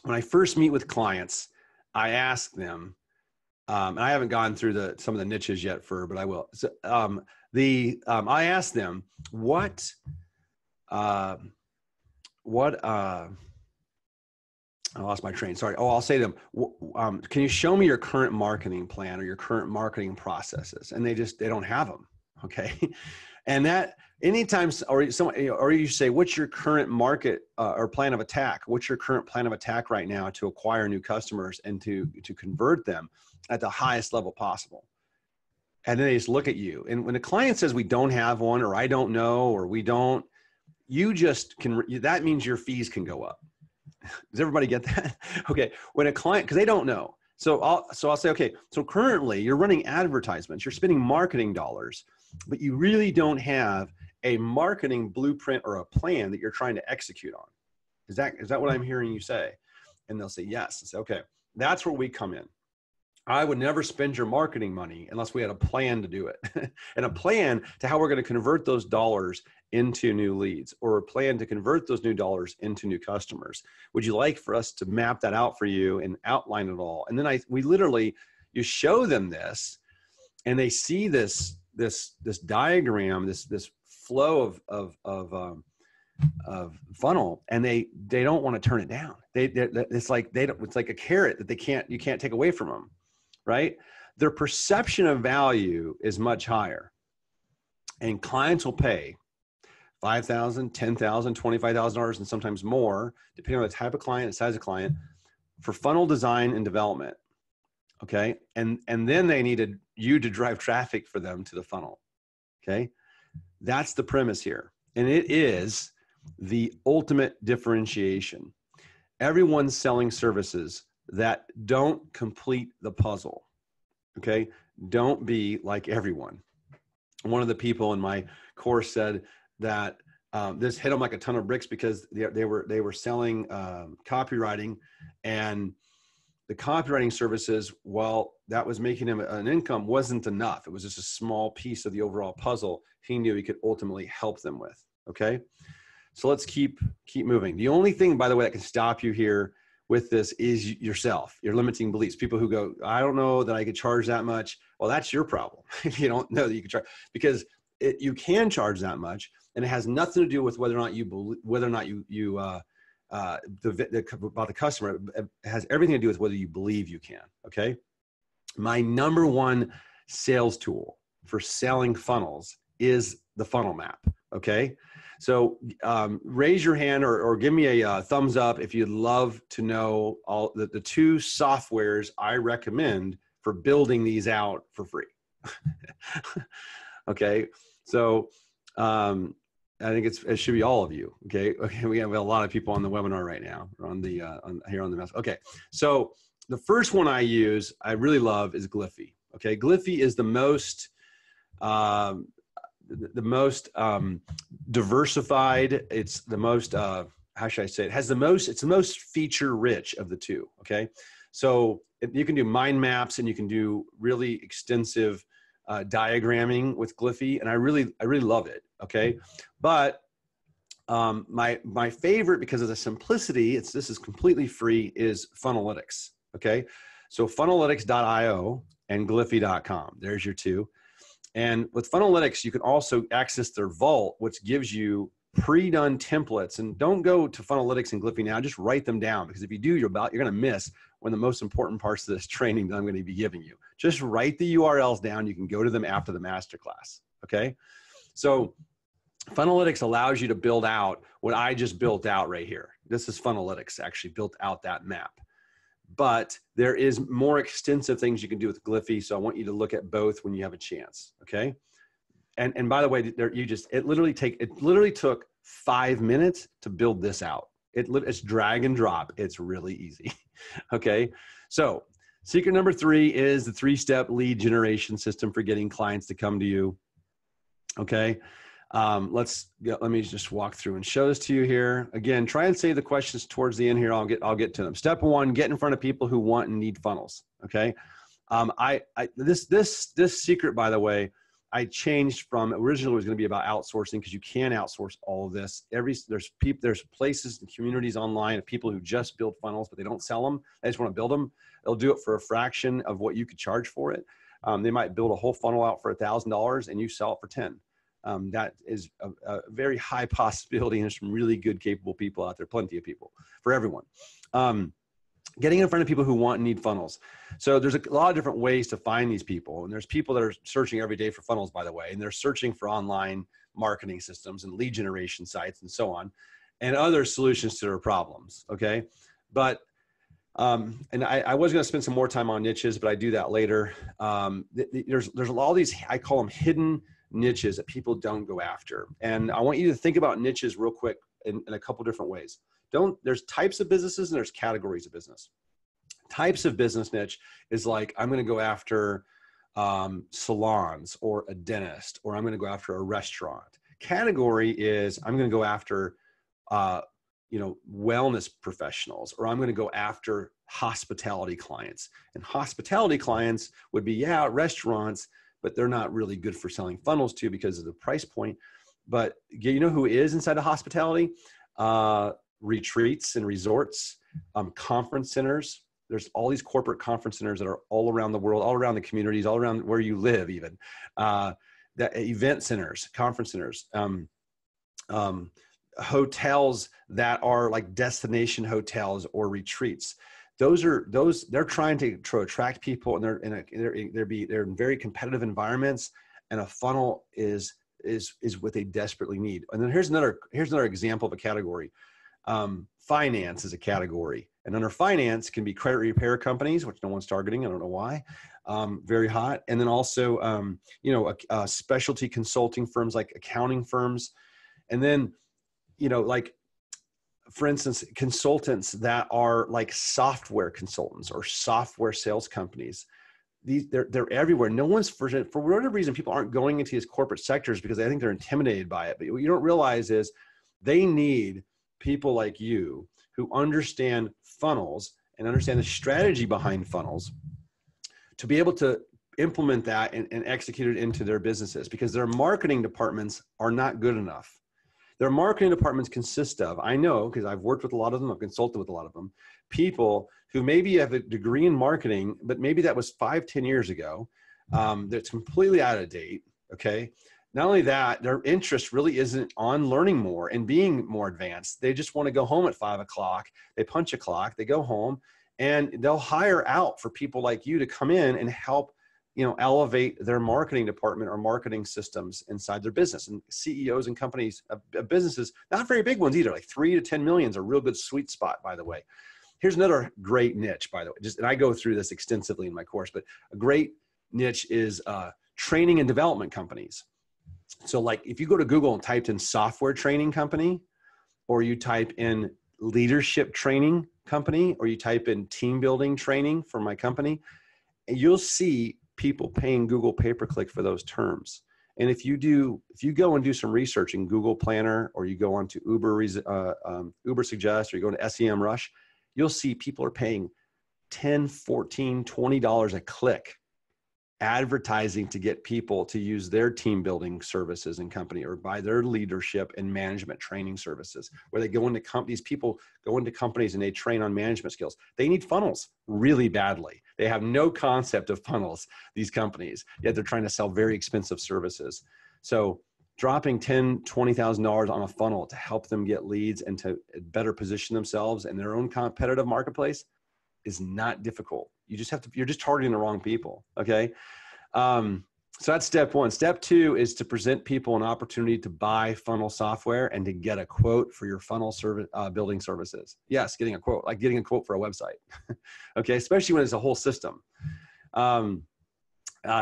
When I first meet with clients, I ask them, and I haven't gone through some of the niches yet but I will. So, I ask them I lost my train. Sorry. I'll say to them, can you show me your current marketing plan or your current marketing processes? And they don't have them. Okay. And that anytime, or you say, what's your current market or plan of attack? What's your current plan of attack right now to acquire new customers and to convert them at the highest level possible? And then they just look at you. And when a client says we don't have one, or I don't know, or we don't, you just can, that means your fees can go up. Does everybody get that? Okay. When a client, because they don't know. So I'll say, okay, so currently you're running advertisements, you're spending marketing dollars, but you really don't have a marketing blueprint or a plan that you're trying to execute on. Is that what I'm hearing you say? And they'll say, yes. I say, okay, that's where we come in. I would never spend your marketing money unless we had a plan to do it and a plan to how we're going to convert those dollars into new leads, or a plan to convert those new dollars into new customers. Would you like for us to map that out for you and outline it all? And then you show them this, and they see this diagram, this flow of funnel, and they don't want to turn it down. It's like a carrot that you can't take away from them, right? Their perception of value is much higher, and clients will pay $5,000, $10,000, $25,000, and sometimes more, depending on the type of client and size of client, for funnel design and development. Okay. And then they needed you to drive traffic for them to the funnel. Okay. That's the premise here. and it is the ultimate differentiation. Everyone's selling services that don't complete the puzzle. Okay. Don't be like everyone. One of the people in my course said that this hit them like a ton of bricks because they were selling copywriting, and the copywriting services, while that was making him an income, wasn't enough. It was just a small piece of the overall puzzle he knew he could ultimately help them with. Okay. So let's keep moving. The only thing, by the way, that can stop you here with this is yourself, your limiting beliefs. People who go, I don't know that I could charge that much. Well, that's your problem. If you don't know that you can charge, because you can charge that much, and it has nothing to do with whether or not you believe, about the customer. It has everything to do with whether you believe you can. Okay. My number one sales tool for selling funnels is the funnel map. Okay. So raise your hand or give me a thumbs up if you'd love to know all the two softwares I recommend for building these out for free. Okay. So I think it should be all of you. Okay. We have a lot of people on the webinar right now, or on the here on the mess. Okay. So the first one I use, I really love, is Gliffy. Okay. Gliffy is the most diversified. It's the most, how should I say it? It's the most feature rich of the two. Okay. So you can do mind maps, and you can do really extensive diagramming with Gliffy. And I really love it. Okay. But my favorite, because of the simplicity, this is completely free, is Funnelytics. Okay. So funnelytics.io and gliffy.com. There's your two. And with Funnelytics, you can also access their vault, which gives you pre-done templates. And don't go to Funnelytics and Gliffy now, just write them down, because if you do, you're going to miss one of the most important parts of this training that I'm going to be giving you. Just write the URLs down. You can go to them after the masterclass. Okay. So Funnelytics allows you to build out what I just built out right here. This is Funnelytics actually built out that map. But there is more extensive things you can do with Gliffy. So I want you to look at both when you have a chance. Okay. And by the way, it literally took 5 minutes to build this out. It's drag and drop. It's really easy. Okay. So secret number 3 is the 3-step lead generation system for getting clients to come to you. Okay. Let me just walk through and show this to you here. Again, try and save the questions towards the end here. I'll get to them. Step 1, get in front of people who want and need funnels. Okay. This secret, by the way, I changed from, originally it was going to be about outsourcing, because you can outsource all of this. There's places and communities online of people who just build funnels, but they don't sell them. They just want to build them. They'll do it for a fraction of what you could charge for it. They might build a whole funnel out for $1,000 and you sell it for 10. That is a very high possibility, and there's some really good, capable people out there, plenty of people for everyone. Getting in front of people who want and need funnels. So there's a lot of different ways to find these people. And there's people that are searching every day for funnels, by the way, and they're searching for online marketing systems and lead generation sites and so on, and other solutions to their problems. Okay. But, and I was going to spend some more time on niches, but I do that later. There's all these, I call them hidden niches that people don't go after. And I want you to think about niches real quick in a couple different ways. There's types of businesses and there's categories of business. Types of business niche is like, I'm going to go after salons or a dentist, or I'm going to go after a restaurant. Category is, I'm going to go after, wellness professionals, or I'm going to go after hospitality clients. And hospitality clients would be, restaurants, but they're not really good for selling funnels to because of the price point. But you know who is inside of hospitality? Retreats and resorts, conference centers. There's all these corporate conference centers that are all around the world, all around the communities, all around where you live, even. That event centers, conference centers, hotels that are like destination hotels or retreats. They're trying to attract people, and they're in very competitive environments, and a funnel is what they desperately need. And then here's another example of a category. Finance is a category, and under finance can be credit repair companies, which no one's targeting. I don't know why. Very hot. And then also, specialty consulting firms like accounting firms. And then, like, for instance, consultants that are like software consultants or software sales companies, they're everywhere. No one's, for whatever reason, people aren't going into these corporate sectors because I think they're intimidated by it. But what you don't realize is they need people like you who understand funnels and understand the strategy behind funnels to be able to implement that and execute it into their businesses, because their marketing departments are not good enough. Their marketing departments consist of, I know, because I've worked with a lot of them, I've consulted with a lot of them, people who maybe have a degree in marketing, but maybe that was 5-10 years ago. That's completely out of date. Okay. Not only that, their interest really isn't on learning more and being more advanced. They just want to go home at 5 o'clock. They punch a clock, they go home, and they'll hire out for people like you to come in and help, elevate their marketing department or marketing systems inside their business. And CEOs and companies, businesses, not very big ones either, like 3 to 10 million is a real good sweet spot, by the way. Here's another great niche, by the way, and I go through this extensively in my course, but a great niche is training and development companies. So like if you go to Google and typed in software training company, or you type in leadership training company, or you type in team building training for my company, and you'll see people paying Google pay-per-click for those terms. And if you go and do some research in Google Planner, or you go onto Uber Suggest, or you go to SEMrush, you'll see people are paying $10, $14, $20 a click advertising to get people to use their team building services and company, or buy their leadership and management training services, where they go into companies, people go into companies and they train on management skills. They need funnels really badly. They have no concept of funnels, these companies, yet they're trying to sell very expensive services. So dropping $10,000, $20,000 on a funnel to help them get leads and to better position themselves in their own competitive marketplace is not difficult. You're just targeting the wrong people. Okay. So that's step one. Step two is to present people an opportunity to buy funnel software and to get a quote for your funnel building services. Yes, getting a quote, like getting a quote for a website. Okay, especially when it's a whole system.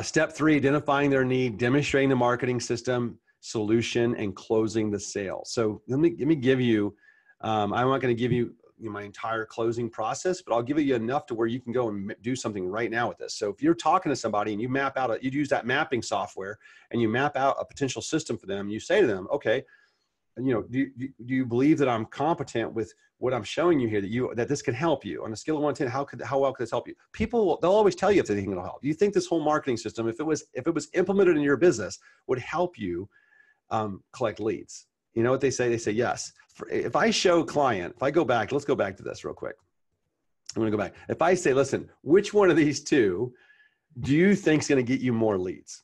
Step three, identifying their need, demonstrating the marketing system, solution, and closing the sale. So let me give you, I'm not going to give you my entire closing process, but I'll give you enough to where you can go and do something right now with this. So if you're talking to somebody and you map out, you use that mapping software and you map out a potential system for them, you say to them, okay, do you believe that I'm competent with what I'm showing you here, that this can help you on a scale of 1 to 10? How well could this help you? People, they'll always tell you if they think it'll help. Do you think this whole marketing system, if it was implemented in your business, would help you collect leads? You know what they say? They say yes. If I show a client, if I go back, let's go back to this real quick. I'm going to go back. If I say, listen, which one of these two do you think is going to get you more leads?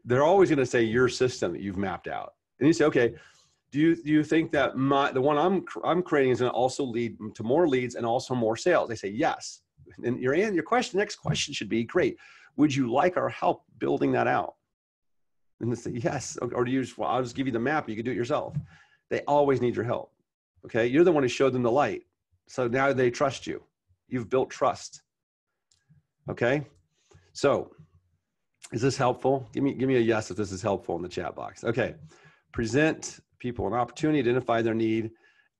They're always going to say your system that you've mapped out. And you say, okay, do you think that the one I'm creating is going to also lead to more leads and also more sales? They say yes. And your next question should be, great. Would you like our help building that out? And they say yes. Or do you just, well, I'll just give you the map. You can do it yourself. They always need your help. Okay. You're the one who showed them the light. So now they trust you. You've built trust. Okay. So is this helpful? Give me a yes if this is helpful in the chat box. Okay. Present people an opportunity, identify their need.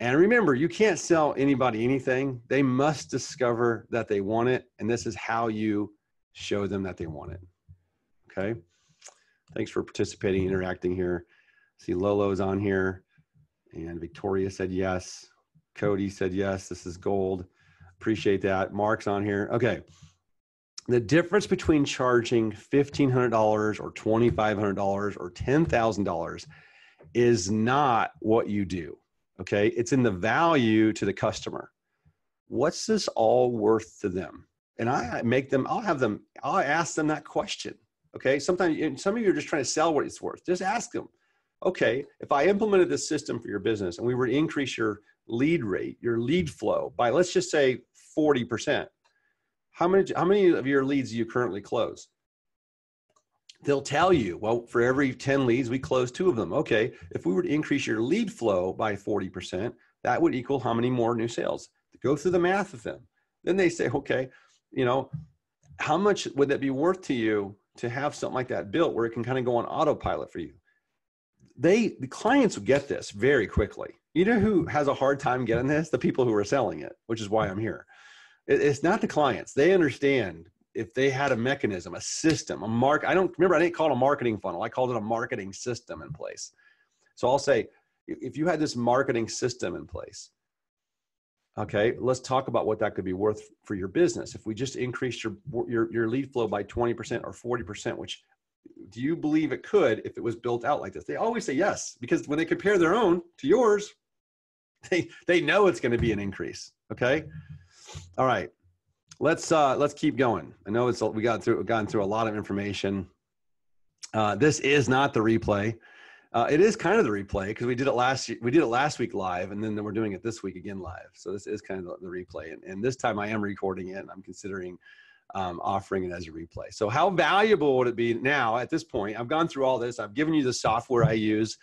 And remember, you can't sell anybody anything. They must discover that they want it. And this is how you show them that they want it. Okay. Thanks for participating, interacting here. See Lolo's on here. And Victoria said yes. Cody said yes. This is gold. Appreciate that. Mark's on here. Okay. The difference between charging $1,500 or $2,500 or $10,000 is not what you do. Okay. It's in the value to the customer. What's this all worth to them? And I'll ask them that question. Okay. Sometimes some of you are just trying to sell what it's worth. Just ask them, okay, if I implemented this system for your business and we were to increase your lead rate, your lead flow by, let's just say 40%, how many of your leads do you currently close? They'll tell you, well, for every 10 leads, we close 2 of them. Okay. If we were to increase your lead flow by 40%, that would equal how many more new sales? Go through the math with them. Then they say, okay, how much would that be worth to you to have something like that built where it can kind of go on autopilot for you? the clients will get this very quickly. You know who has a hard time getting this? The people who are selling it, which is why I'm here. It's not the clients. They understand if they had a mechanism, a system, I didn't call it a marketing funnel. I called it a marketing system in place. So I'll say, if you had this marketing system in place, okay, let's talk about what that could be worth for your business. If we just increased your lead flow by 20% or 40%, which do you believe it could if it was built out like this? They always say yes, because when they compare their own to yours, they know it's going to be an increase. Okay. All right. Let's keep going. I know we've gotten through a lot of information. This is not the replay. It is kind of the replay because we did it last week live, and then we're doing it this week again live. So this is kind of the replay. And this time I am recording it, and I'm considering offering it as a replay. So how valuable would it be now at this point? I've gone through all this. I've given you the software I use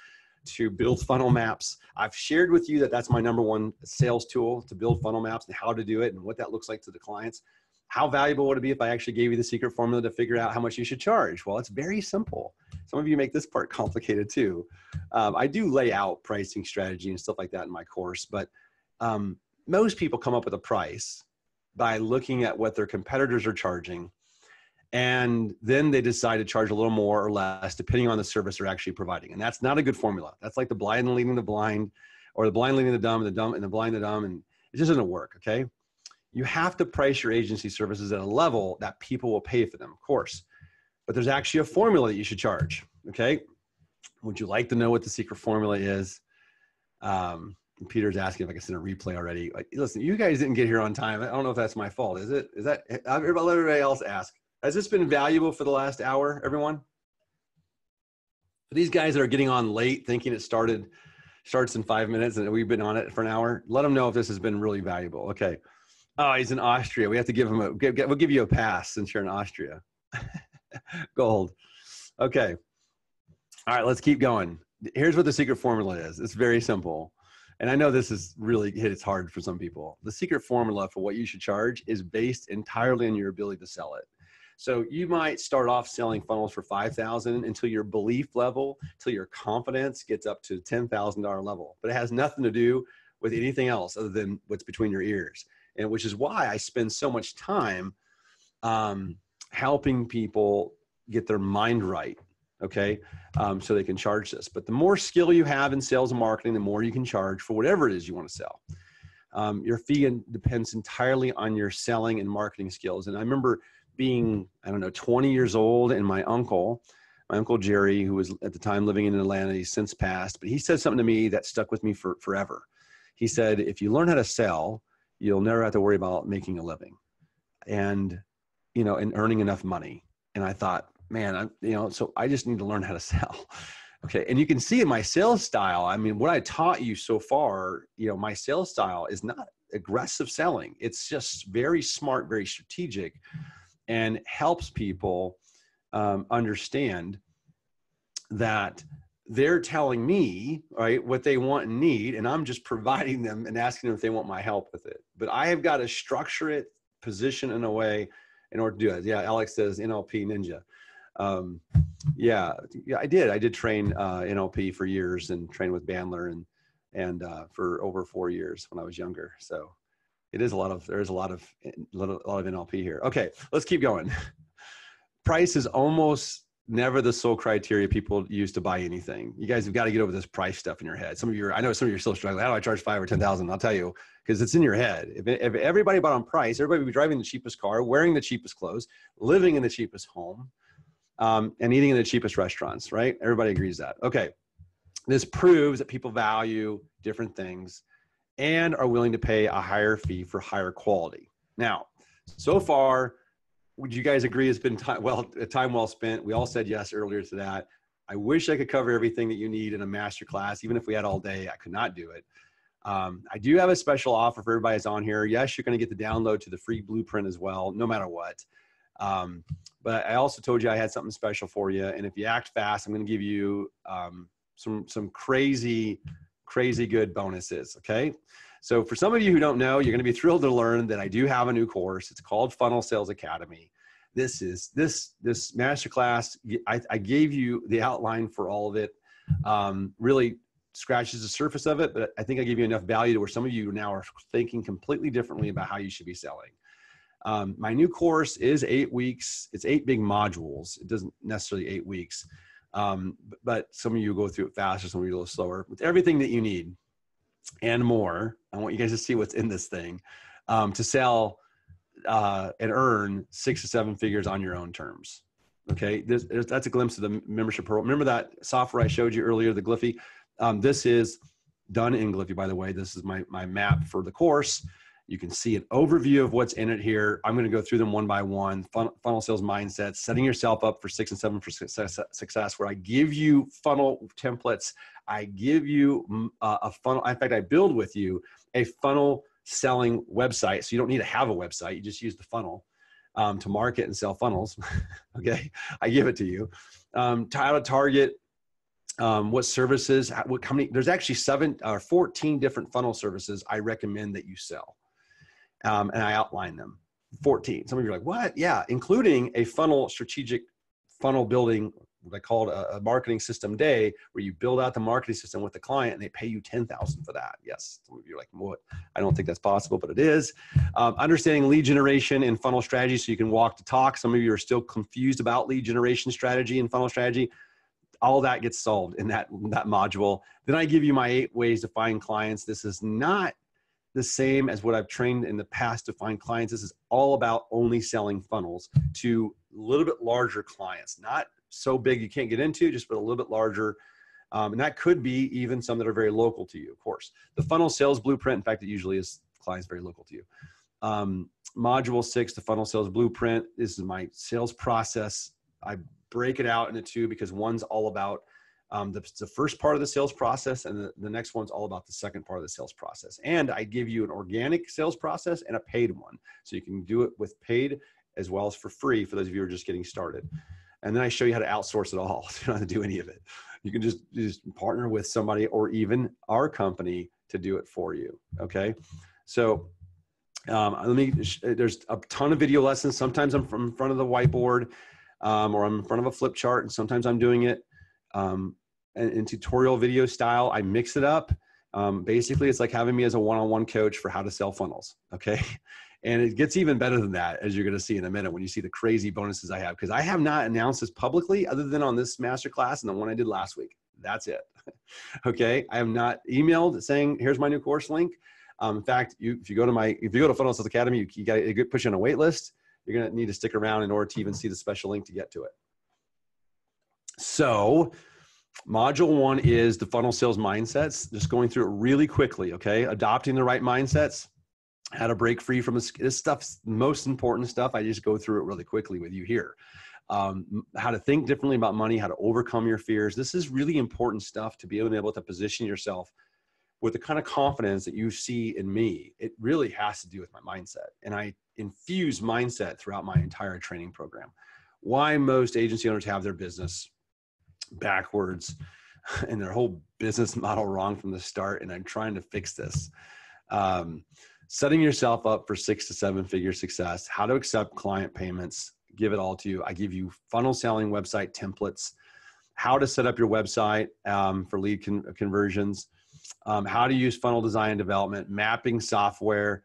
to build funnel maps. I've shared with you that that's my number one sales tool, to build funnel maps and how to do it and what that looks like to the clients. How valuable would it be if I actually gave you the secret formula to figure out how much you should charge? Well, it's very simple. Some of you make this part complicated too. I do lay out pricing strategy and stuff like that in my course, but most people come up with a price by looking at what their competitors are charging, and then they decide to charge a little more or less depending on the service they're actually providing. And that's not a good formula. That's like the blind leading the blind, or the blind leading the dumb, and the blind the dumb, and it just doesn't work, okay? You have to price your agency services at a level that people will pay for them, of course. But there's actually a formula that you should charge, okay? Would you like to know what the secret formula is? Peter's asking if I can send a replay already. Like, listen, you guys didn't get here on time. I don't know if that's my fault. Is it? Is that? Let everybody else ask. Has this been valuable for the last hour, everyone? For these guys that are getting on late, thinking it starts in 5 minutes and we've been on it for an hour, let them know if this has been really valuable. Okay. Oh, he's in Austria. We have to give him we'll give you a pass since you're in Austria. Gold. Okay. All right, let's keep going. Here's what the secret formula is. It's very simple. And I know this is really it's hard for some people. The secret formula for what you should charge is based entirely on your ability to sell it. So you might start off selling funnels for $5,000 until your belief level, till your confidence gets up to $10,000 level. But it has nothing to do with anything else other than what's between your ears. And which is why I spend so much time helping people get their mind right, okay? So they can charge this. But the more skill you have in sales and marketing, the more you can charge for whatever it is you want to sell. Your fee depends entirely on your selling and marketing skills. And I remember being, 20 years old, and my uncle Jerry, who was at the time living in Atlanta, he's since passed, but he said something to me that stuck with me forever. He said, if you learn how to sell, you'll never have to worry about making a living and earning enough money. And I thought, man, so I just need to learn how to sell. Okay. And you can see in my sales style, I mean, what I taught you so far, my sales style is not aggressive selling. It's just very smart, very strategic, and helps people understand that they're telling me, right, what they want and need, and I'm just providing them and asking them if they want my help with it. But I have got to structure it, position in a way in order to do it. Yeah, Alex says NLP ninja. Yeah, I did train NLP for years and train with Bandler and for over 4 years when I was younger. So there is a lot of NLP here. Okay, let's keep going. Price is almost never the sole criteria people use to buy anything. You guys have got to get over this price stuff in your head. I know some of you are still struggling. How do I charge 5 or 10,000? I'll tell you, because it's in your head. If everybody bought on price, everybody would be driving the cheapest car, wearing the cheapest clothes, living in the cheapest home, and eating in the cheapest restaurants, right? Everybody agrees that. Okay. This proves that people value different things and are willing to pay a higher fee for higher quality. Now, so far, would you guys agree it's been time well spent? We all said yes earlier to that. I wish I could cover everything that you need in a masterclass. Even if we had all day, I could not do it. I do have a special offer for everybody that's on here. Yes, you're going to get the download to the free blueprint as well, no matter what. But I also told you I had something special for you. And if you act fast, I'm going to give you some crazy good bonuses. Okay. So for some of you who don't know, you're going to be thrilled to learn that I do have a new course. It's called Funnel Sales Academy. This masterclass. I gave you the outline for all of it. really scratches the surface of it, but I think I give you enough value to where some of you now are thinking completely differently about how you should be selling. My new course is 8 weeks. It's 8 big modules. It doesn't necessarily 8 weeks, but some of you go through it faster, some of you a little slower, with everything that you need and more. I want you guys to see what's in this thing to sell and earn 6 to 7 figures on your own terms. Okay, that's a glimpse of the membership program. Remember that software I showed you earlier, the Gliffy? This is done in Gliffy, by the way. This is my map for the course. You can see an overview of what's in it here. I'm going to go through them one by one. Funnel sales mindset, setting yourself up for 6 and 7 for success, where I give you funnel templates. I give you a funnel. In fact, I build with you a funnel selling website. So you don't need to have a website. You just use the funnel to market and sell funnels. Okay. I give it to you. How to target, what services, what company. There's actually 14 different funnel services I recommend that you sell. And I outline them, 14. Some of you are like, what? Yeah, including a strategic funnel building, what I call a marketing system day, where you build out the marketing system with the client and they pay you $10,000 for that. Yes, some of you are like, what? I don't think that's possible, but it is. Understanding lead generation and funnel strategy so you can walk the talk. Some of you are still confused about lead generation strategy and funnel strategy. All that gets solved in that module. Then I give you my 8 ways to find clients. This is not the same as what I've trained in the past to find clients. This is all about only selling funnels to a little bit larger clients, not so big you can't get into, just but a little bit larger. And that could be even some that are very local to you, of course. The funnel sales blueprint, in fact, it usually is clients very local to you. Module 6, the funnel sales blueprint. This is my sales process. I break it out into 2 because one's all about the first part of the sales process, and the next one's all about the second part of the sales process. And I give you an organic sales process and a paid one. So you can do it with paid as well as for free for those of you who are just getting started. And then I show you how to outsource it all. So you don't have to do any of it. You can just partner with somebody or even our company to do it for you. Okay. So there's a ton of video lessons. Sometimes I'm from in front of the whiteboard or I'm in front of a flip chart, and sometimes I'm doing it in tutorial video style. I mix it up. Basically, it's like having me as a one-on-one coach for how to sell funnels. Okay. And it gets even better than that, as you're going to see in a minute when you see the crazy bonuses I have, because I have not announced this publicly other than on this masterclass and the one I did last week. That's it. Okay. I have not emailed saying, here's my new course link. In fact, if you go to Funnel Sales Academy, you got to push on a wait list. You're going to need to stick around in order to even see the special link to get to it. So module 1 is the funnel sales mindsets. Just going through it really quickly. Okay. Adopting the right mindsets, how to break free from this stuff's most important stuff. I just go through it really quickly with you here. How to think differently about money, how to overcome your fears. This is really important stuff to be able to position yourself with the kind of confidence that you see in me. It really has to do with my mindset. And I infuse mindset throughout my entire training program. Why most agency owners have their business backwards and their whole business model wrong from the start. And I'm trying to fix this. Setting yourself up for 6 to 7 figure success, how to accept client payments, give it all to you. I give you funnel selling website templates, how to set up your website for lead conversions, how to use funnel design and development, mapping software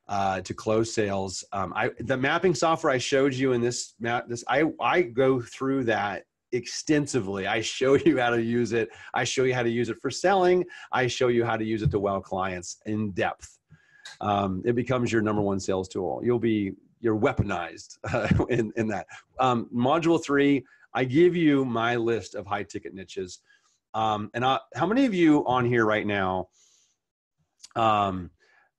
to close sales. The mapping software I showed you in I go through that extensively. I show you how to use it. I show you how to use it for selling. I show you how to use it to wow clients in depth. It becomes your number 1 sales tool. You're weaponized in that. Module 3, I give you my list of high ticket niches. How many of you on here right now?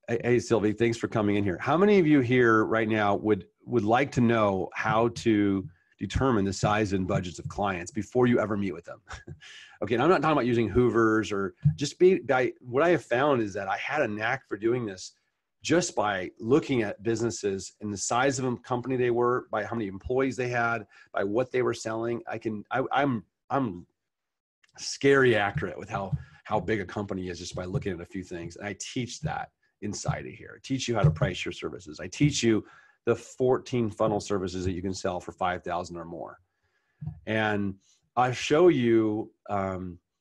Hey Sylvie, thanks for coming in here. How many of you here right now would like to know how to determine the size and budgets of clients before you ever meet with them? Okay, and I'm not talking about using Hoovers or what I have found is that I had a knack for doing this just by looking at businesses and the size of a company they were, by how many employees they had, by what they were selling. I'm scary accurate with how big a company is just by looking at a few things. And I teach that inside of here. I teach you how to price your services. I teach you the 14 funnel services that you can sell for $5,000 or more. And I show you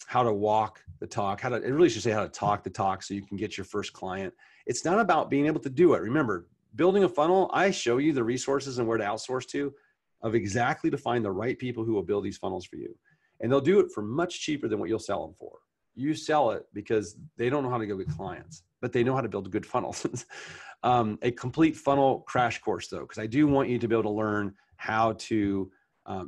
how to walk the talk, it really should say how to talk the talk so you can get your first client. It's not about being able to do it. Remember, building a funnel, I show you the resources and where to outsource to of exactly to find the right people who will build these funnels for you. And they'll do it for much cheaper than what you'll sell them for. You sell it because they don't know how to go get clients, but they know how to build good funnels. A complete funnel crash course though, because I do want you to be able to learn how to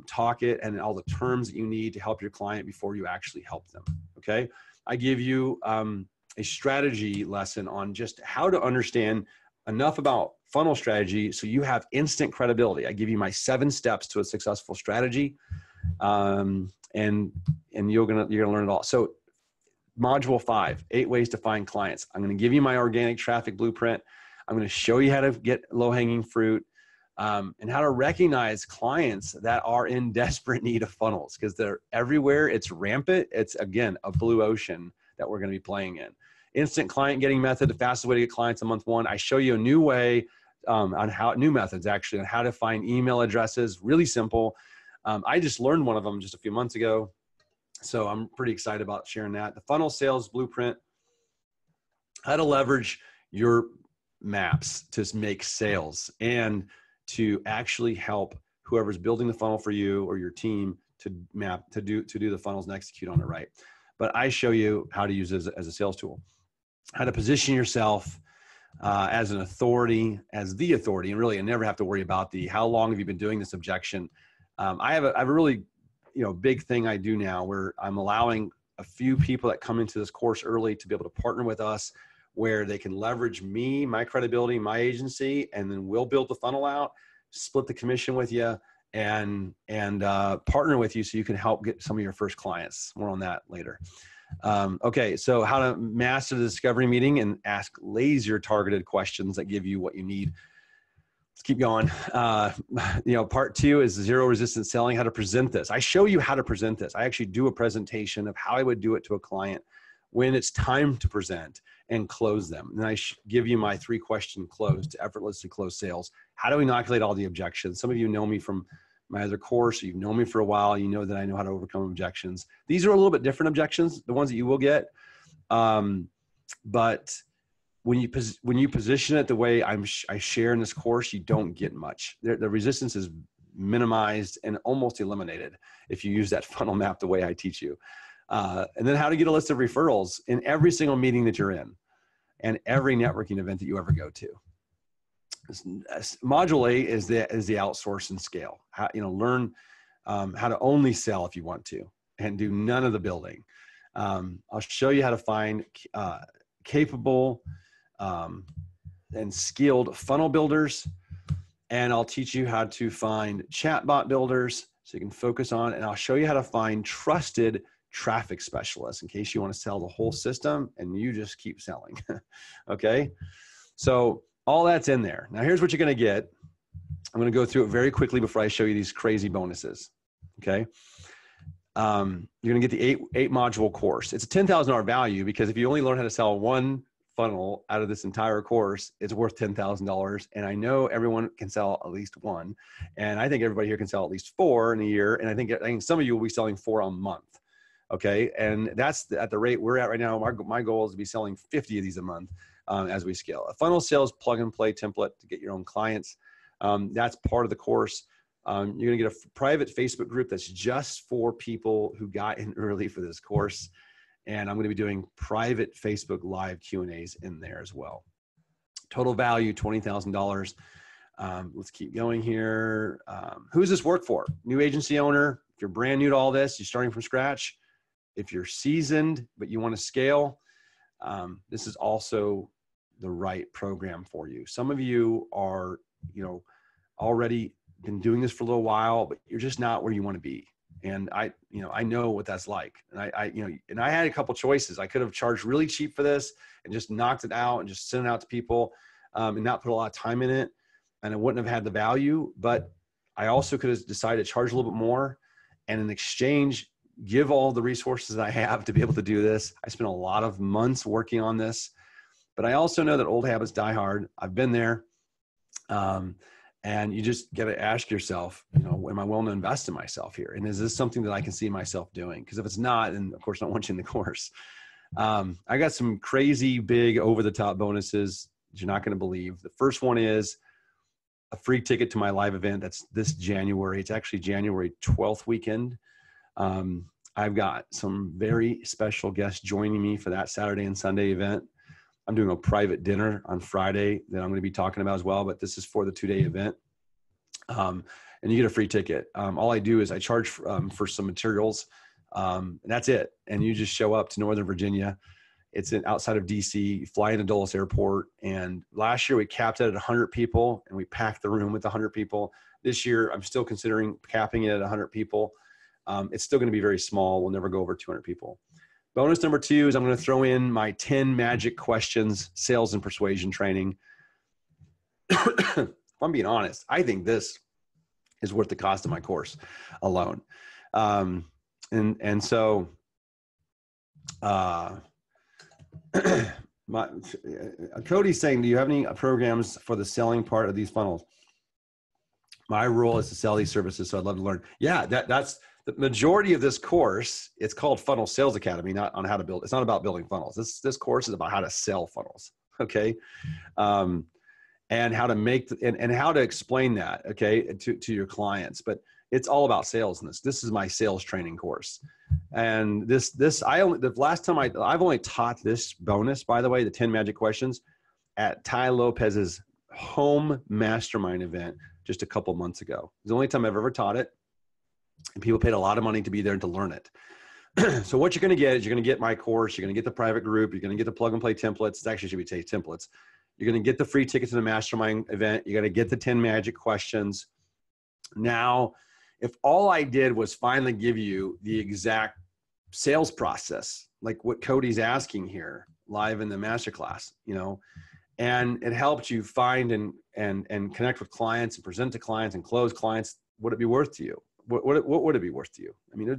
talk it and all the terms that you need to help your client before you actually help them. Okay. I give you a strategy lesson on just how to understand enough about funnel strategy so you have instant credibility. I give you my 7 steps to a successful strategy, and you're gonna learn it all. So module 5, 8 ways to find clients. I'm going to give you my organic traffic blueprint. I'm going to show you how to get low-hanging fruit, and how to recognize clients that are in desperate need of funnels, because they're everywhere. It's rampant. It's, again, a blue ocean that we're going to be playing in. Instant client getting method, the fastest way to get clients in month 1. I show you a new way on how, new methods actually, on how to find email addresses. Really simple. I just learned one of them just a few months ago, so I'm pretty excited about sharing that. The funnel sales blueprint, how to leverage your maps to make sales and to actually help whoever's building the funnel for you or your team to do the funnels and execute on it right. But I show you how to use it as a sales tool, how to position yourself as an authority, as the authority, and really, I never have to worry about the how long have you been doing this objection. I have a really big thing I do now where I'm allowing a few people that come into this course early to be able to partner with us, where they can leverage me, my credibility, my agency, and then we'll build the funnel out, split the commission with you, and partner with you so you can help get some of your first clients. More on that later. Okay, so how to master the discovery meeting and ask laser targeted questions that give you what you need. Let's keep going. Part 2 is zero resistance selling, how to present this. I show you how to present this. I actually do a presentation of how I would do it to a client when it's time to present and close them. And I give you my 3-question close to effortlessly close sales. How do we inoculate all the objections? Some of you know me from my other course. You've known me for a while. You know that I know how to overcome objections. These are a little bit different objections, the ones that you will get. But when you position it the way I share in this course, you don't get much. The resistance is minimized and almost eliminated if you use that funnel map the way I teach you. And then how to get a list of referrals in every single meeting that you're in and every networking event that you ever go to. Module 8 is the outsource and scale. Learn how to only sell if you want to and do none of the building. I'll show you how to find capable and skilled funnel builders, and I'll teach you how to find chatbot builders so you can focus on, and I'll show you how to find trusted traffic specialists in case you want to sell the whole system and you just keep selling. Okay, so all that's in there. Now here's what you're going to get. I'm going to go through it very quickly before I show you these crazy bonuses. Okay, you're going to get the eight module course. It's a $10,000 value because if you only learn how to sell one funnel out of this entire course, it's worth $10,000. And I know everyone can sell at least one, and I think everybody here can sell at least 4 in a year. And I think some of you will be selling 4 a month. Okay, and that's at the rate we're at right now. My goal is to be selling 50 of these a month as we scale. A funnel sales plug and play template to get your own clients. That's part of the course. You're going to get a private Facebook group that's just for people who got in early for this course. And I'm going to be doing private Facebook live Q&As in there as well. Total value, $20,000. Let's keep going here. Who does this work for? New agency owner. If you're brand new to all this, you're starting from scratch. If you're seasoned, but you want to scale, this is also the right program for you. Some of you are, already been doing this for a little while, but you're just not where you want to be. And I know what that's like. And I had a couple choices. I could have charged really cheap for this and just knocked it out and just sent it out to people and not put a lot of time in it. And it wouldn't have had the value, but I also could have decided to charge a little bit more and in exchange, give all the resources that I have to be able to do this. I spent a lot of months working on this, but I also know that old habits die hard. I've been there. And you just got to ask yourself, you know, am I willing to invest in myself here? And is this something that I can see myself doing? Because if it's not, then of course I don't want you in the course. I got some crazy big over the top bonuses that you're not going to believe. The first one is a free ticket to my live event. That's this January. It's actually January 12th weekend. I've got some very special guests joining me for that Saturday and Sunday event. I'm doing a private dinner on Friday that I'm going to be talking about as well, but this is for the 2-day event. And you get a free ticket. All I do is I charge for some materials, and that's it. And you just show up to Northern Virginia. It's outside of DC. You fly into Dulles Airport. And last year we capped it at 100 people, and we packed the room with 100 people. This year I'm still considering capping it at 100 people. It's still going to be very small. We'll never go over 200 people. Bonus number 2 is I'm going to throw in my 10 magic questions, sales and persuasion training. If I'm being honest, I think this is worth the cost of my course alone. So Cody's saying, do you have any programs for the selling part of these funnels? My role is to sell these services, so I'd love to learn. Yeah, that's the majority of this course. It's called Funnel Sales Academy, not on how to build. It's not about building funnels. This course is about how to sell funnels. Okay. And how to make and how to explain that, okay, to your clients. But it's all about sales in this. This is my sales training course. And the last time I've only taught this bonus, by the way, the 10 magic questions, at Ty Lopez's home mastermind event just a couple months ago. It's the only time I've ever taught it. And people paid a lot of money to be there and to learn it. So what you're going to get is you're going to get my course. You're going to get the private group. You're going to get the plug and play templates. It actually should be templates. You're going to get the free ticket to the mastermind event. You're going to get the 10 magic questions. Now, if all I did was finally give you the exact sales process, like what Cody's asking here live in the masterclass, you know, and it helped you find and connect with clients and present to clients and close clients, would it be worth to you? What would it be worth to you? I mean,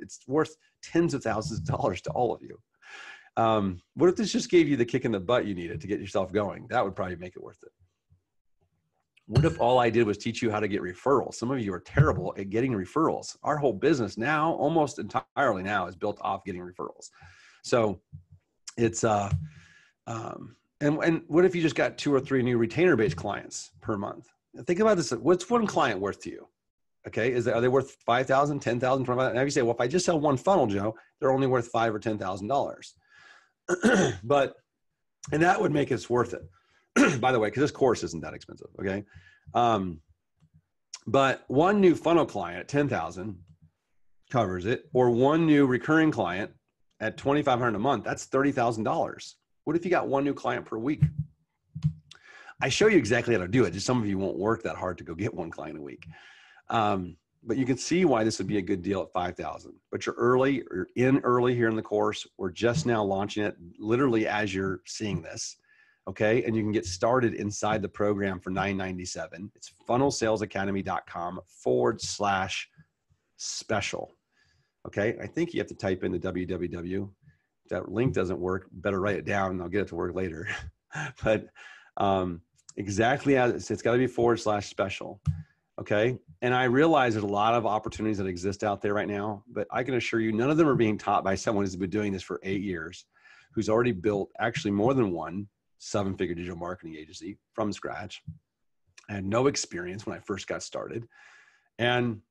it's worth tens of thousands of dollars to all of you. What if this just gave you the kick in the butt you needed to get yourself going? That would probably make it worth it. What if all I did was teach you how to get referrals? Some of you are terrible at getting referrals. Our whole business now, almost entirely now, is built off getting referrals. So it's, and what if you just got 2 or 3 new retainer-based clients per month? Think about this. What's one client worth to you? Okay. Are they worth $5,000, $10,000, $25,000? And if you say, well, if I just sell one funnel, Joe, they're only worth $5,000 or $10,000. And that would make it worth it. By the way, because this course isn't that expensive. Okay. But one new funnel client at 10,000 covers it, or one new recurring client at 2,500 a month, that's $30,000. What if you got one new client per week? I show you exactly how to do it. Just some of you won't work that hard to go get one client a week. But you can see why this would be a good deal at 5,000, but you're in early here in the course. We're just now launching it literally as you're seeing this. Okay. And you can get started inside the program for $997. It's funnelsalesacademy.com/special. Okay. I think you have to type in the www. If that link doesn't work, better write it down and I'll get it to work later. But, exactly as it's got to be /special. Okay. And I realize there's a lot of opportunities that exist out there right now, but I can assure you none of them are being taught by someone who's been doing this for 8 years, who's already built actually more than one 7-figure digital marketing agency from scratch. I had no experience when I first got started. And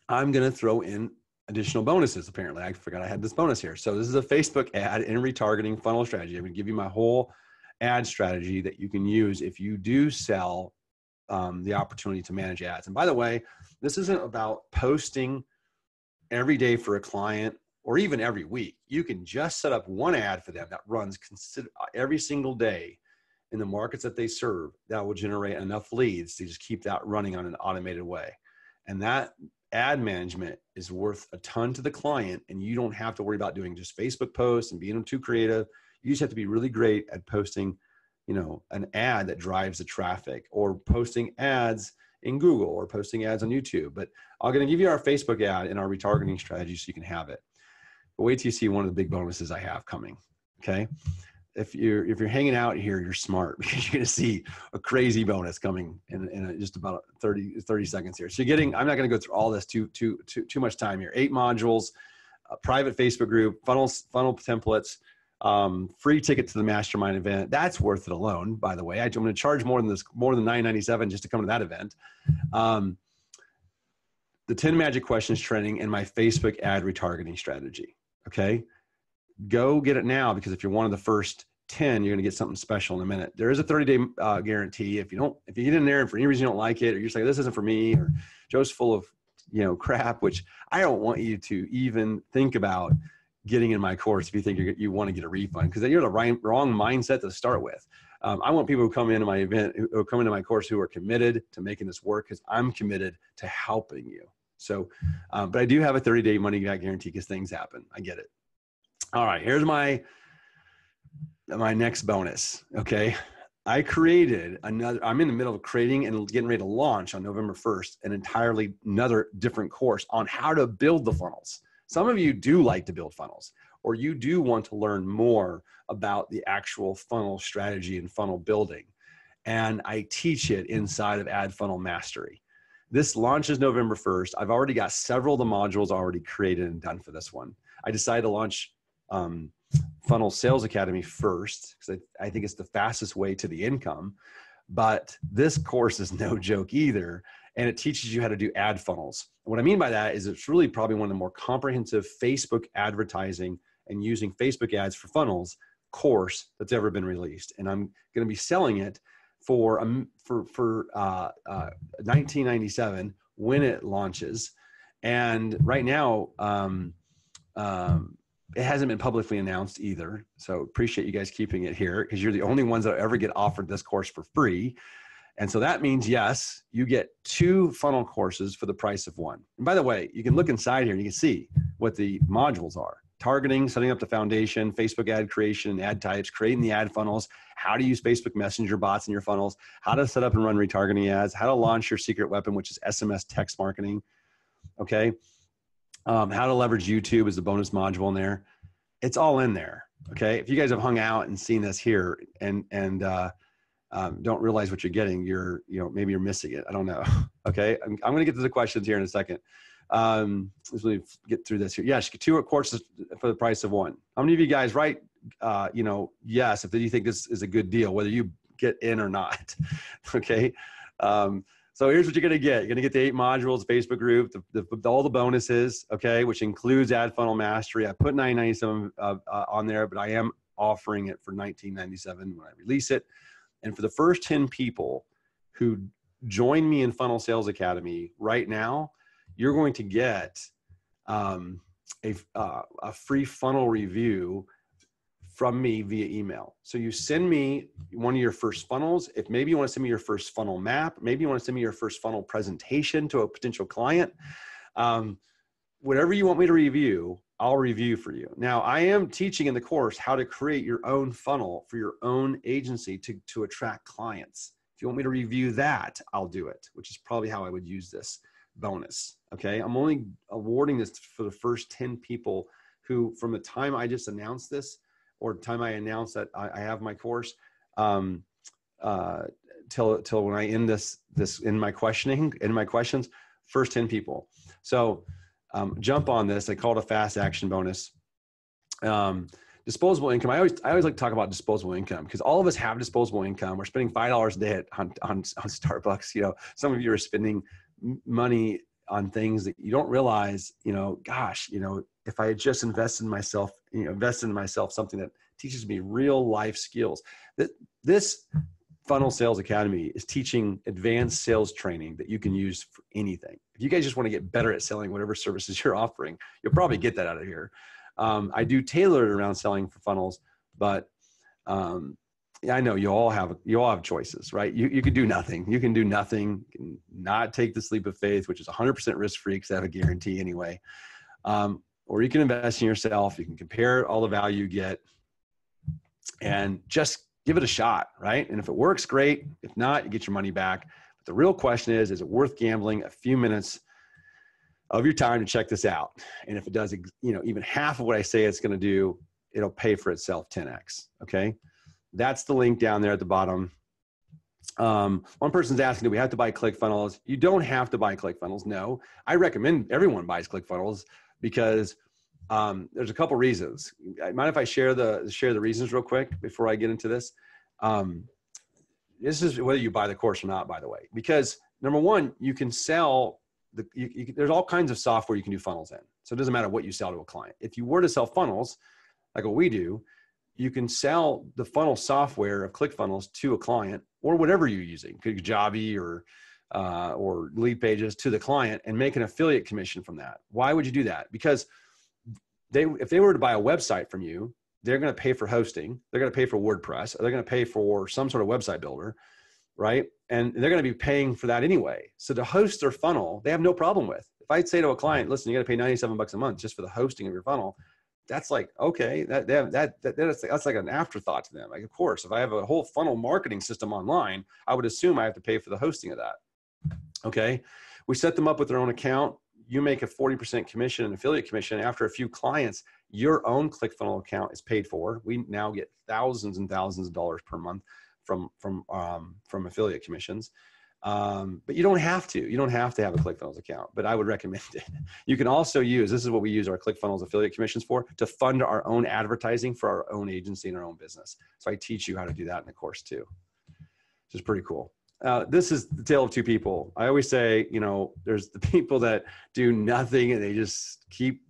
I'm going to throw in additional bonuses. Apparently I forgot I had this bonus here. So this is a Facebook ad and retargeting funnel strategy. I'm going to give you my whole ad strategy that you can use if you do sell the opportunity to manage ads. And by the way, this isn't about posting every day for a client or even every week. You can just set up one ad for them that runs every single day in the markets that they serve that will generate enough leads to just keep that running on an automated way. And that ad management is worth a ton to the client, and you don't have to worry about doing just Facebook posts and being too creative. You just have to be really great at posting, an ad that drives the traffic, or posting ads in Google, or posting ads on YouTube. But I'm going to give you our Facebook ad and our retargeting strategy so you can have it. But wait till you see one of the big bonuses I have coming. Okay. if you're hanging out here, you're smart because you're going to see a crazy bonus coming in just about 30 seconds here. So you're getting, I'm not going to go through all this too much time here. 8 modules, a private Facebook group, funnel templates, free ticket to the mastermind event. That's worth it alone, by the way. I'm going to charge more than $9.97 just to come to that event. The 10 magic questions training and my Facebook ad retargeting strategy. Okay. Go get it now, because if you're one of the first 10, you're going to get something special in a minute. There is a 30-day guarantee. If you get in there and for any reason you don't like it, or you're just like, this isn't for me, or Joe's full of, crap, which I don't want you to even think about getting in my course if you think you want to get a refund, because you're the wrong mindset to start with. I want people who come into my event, who come into my course, who are committed to making this work, because I'm committed to helping you. So, but I do have a 30-day money back guarantee because things happen. I get it. All right, here's my next bonus. Okay. I created I'm in the middle of creating and getting ready to launch on November 1st, another different course on how to build the funnels. Some of you do like to build funnels, or you do want to learn more about the actual funnel strategy and funnel building. And I teach it inside of Ad Funnel Mastery. This launches November 1st. I've already got several of the modules already created and done for this one. I decided to launch Funnel Sales Academy first, because I think it's the fastest way to the income. But this course is no joke either. And it teaches you how to do ad funnels. What I mean by that is it's really probably one of the more comprehensive Facebook advertising and using Facebook ads for funnels course that's ever been released. And I'm going to be selling it for $19.97 when it launches. And right now, it hasn't been publicly announced either. So appreciate you guys keeping it here, because you're the only ones that ever get offered this course for free. And so that means, yes, you get 2 funnel courses for the price of 1. And by the way, you can look inside here and you can see what the modules are: targeting, setting up the foundation, Facebook ad creation, ad types, creating the ad funnels, how to use Facebook Messenger bots in your funnels, how to set up and run retargeting ads, how to launch your secret weapon, which is SMS text marketing. Okay. How to leverage YouTube is the bonus module in there. It's all in there. Okay. If you guys have hung out and seen this here and don't realize what you're getting, maybe you're missing it. I don't know. Okay. I'm going to get to the questions here in a second. Let's really get through this here. Yes, 2 courses for the price of 1. How many of you guys write, yes, if you think this is a good deal, whether you get in or not. Okay. So here's what you're going to get. You're going to get the 8 modules, Facebook group, all the bonuses, okay, which includes Ad Funnel Mastery. I put $9.97 on there, but I am offering it for $19.97 when I release it. And for the first 10 people who join me in Funnel Sales Academy right now, you're going to get a free funnel review from me via email. So you send me one of your first funnels. If maybe you want to send me your first funnel map, maybe you want to send me your first funnel presentation to a potential client, whatever you want me to review, I'll review for you. Now, I am teaching in the course how to create your own funnel for your own agency to attract clients. If you want me to review that, I'll do it, which is probably how I would use this bonus. Okay. I'm only awarding this for the first 10 people who, from the time I just announced this, or the time I announced that I have my course, till when I end this in my questions, first 10 people. So jump on this. I call it a fast action bonus. Disposable income. I always like to talk about disposable income, because all of us have disposable income. We're spending $5 a day on Starbucks. Some of you are spending money on things that you don't realize, if I had just invested in myself, something that teaches me real life skills. This Funnel Sales Academy is teaching advanced sales training that you can use for anything. If you guys just want to get better at selling whatever services you're offering, you'll probably get that out of here. I do tailor it around selling for funnels, but I know you all have choices, right? You can do nothing. You can do nothing. You can not take this leap of faith, which is 100% risk-free because I have a guarantee anyway. Or you can invest in yourself. You can compare all the value you get and just give it a shot, right? And if it works, great. If not, you get your money back. But the real question is it worth gambling a few minutes of your time to check this out? And if it does, even half of what I say it's going to do, it'll pay for itself 10x. Okay. That's the link down there at the bottom. One person's asking, do we have to buy ClickFunnels? You don't have to buy ClickFunnels. No, I recommend everyone buys ClickFunnels because there's a couple reasons. Mind if I share the reasons real quick before I get into this? This is whether you buy the course or not, by the way, because number one, you can sell there's all kinds of software you can do funnels in. So it doesn't matter what you sell to a client. If you were to sell funnels, like what we do, you can sell the funnel software of ClickFunnels to a client or whatever you're using, Kajabi or Lead Pages, to the client and make an affiliate commission from that. Why would you do that? Because if they were to buy a website from you, they're going to pay for hosting. They're going to pay for WordPress. Or they're going to pay for some sort of website builder, right? And they're going to be paying for that anyway. So to host their funnel, they have no problem with. If I'd say to a client, listen, you got to pay $97 a month just for the hosting of your funnel, that's like, okay, that's like an afterthought to them. Like, of course, if I have a whole funnel marketing system online, I would assume I have to pay for the hosting of that. Okay. We set them up with their own account. You make a 40% commission, an affiliate commission. After a few clients, your own ClickFunnels account is paid for. We now get thousands and thousands of dollars per month from affiliate commissions. But you don't have to. You don't have to have a ClickFunnels account, but I would recommend it. You can also use, this is what we use our ClickFunnels affiliate commissions for, to fund our own advertising for our own agency and our own business. So I teach you how to do that in the course too, which is pretty cool. This is the tale of two people. I always say, there's the people that do nothing and they just keep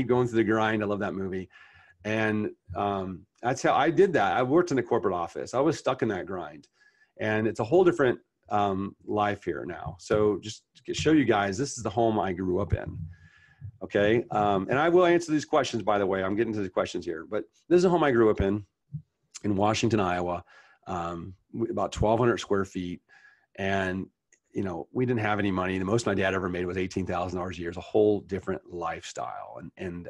going through the grind. I love that movie. And that's how I did that. I worked in the corporate office. I was stuck in that grind, and it's a whole different life here now. So just to show you guys, this is the home I grew up in. Okay. And I will answer these questions, by the way. I'm getting to the questions here, but this is the home I grew up in Washington, Iowa. About 1,200 square feet. And, we didn't have any money. The most my dad ever made was $18,000 a year. It's a whole different lifestyle. And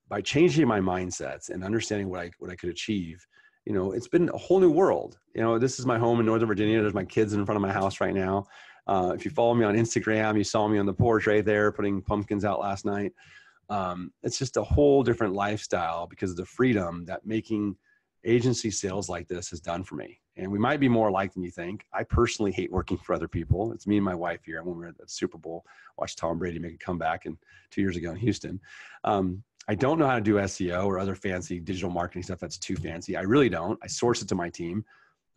by changing my mindsets and understanding what I could achieve, it's been a whole new world. This is my home in Northern Virginia. There's my kids in front of my house right now. If you follow me on Instagram, you saw me on the porch right there, putting pumpkins out last night. It's just a whole different lifestyle because of the freedom that making agency sales like this has done for me. And we might be more alike than you think. I personally hate working for other people. It's me and my wife here. When we were at the Super Bowl, watched Tom Brady make a comeback 2 years ago in Houston. I don't know how to do SEO or other fancy digital marketing stuff that's too fancy. I really don't. I source it to my team.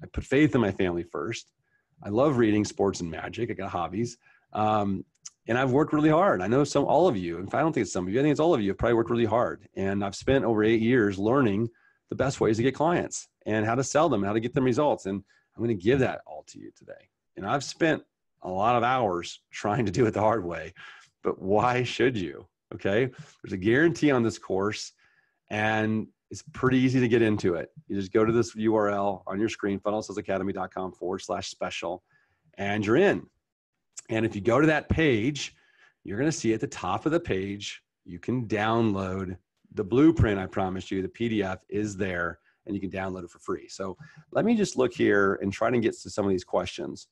I put faith in my family first. I love reading, sports, and magic. I got hobbies. And I've worked really hard. I know all of you, in fact, I don't think it's some of you, I think it's all of you have probably worked really hard. And I've spent over 8 years learning the best ways to get clients and how to sell them, how to get them results. And I'm going to give that all to you today. And I've spent a lot of hours trying to do it the hard way, but why should you? Okay. There's a guarantee on this course and it's pretty easy to get into it. You just go to this URL on your screen, funnelsalesacademy.com/special, and you're in. And if you go to that page, you're going to see at the top of the page, you can download the blueprint. I promised you the PDF is there and you can download it for free. So let me just look here and try to get to some of these questions.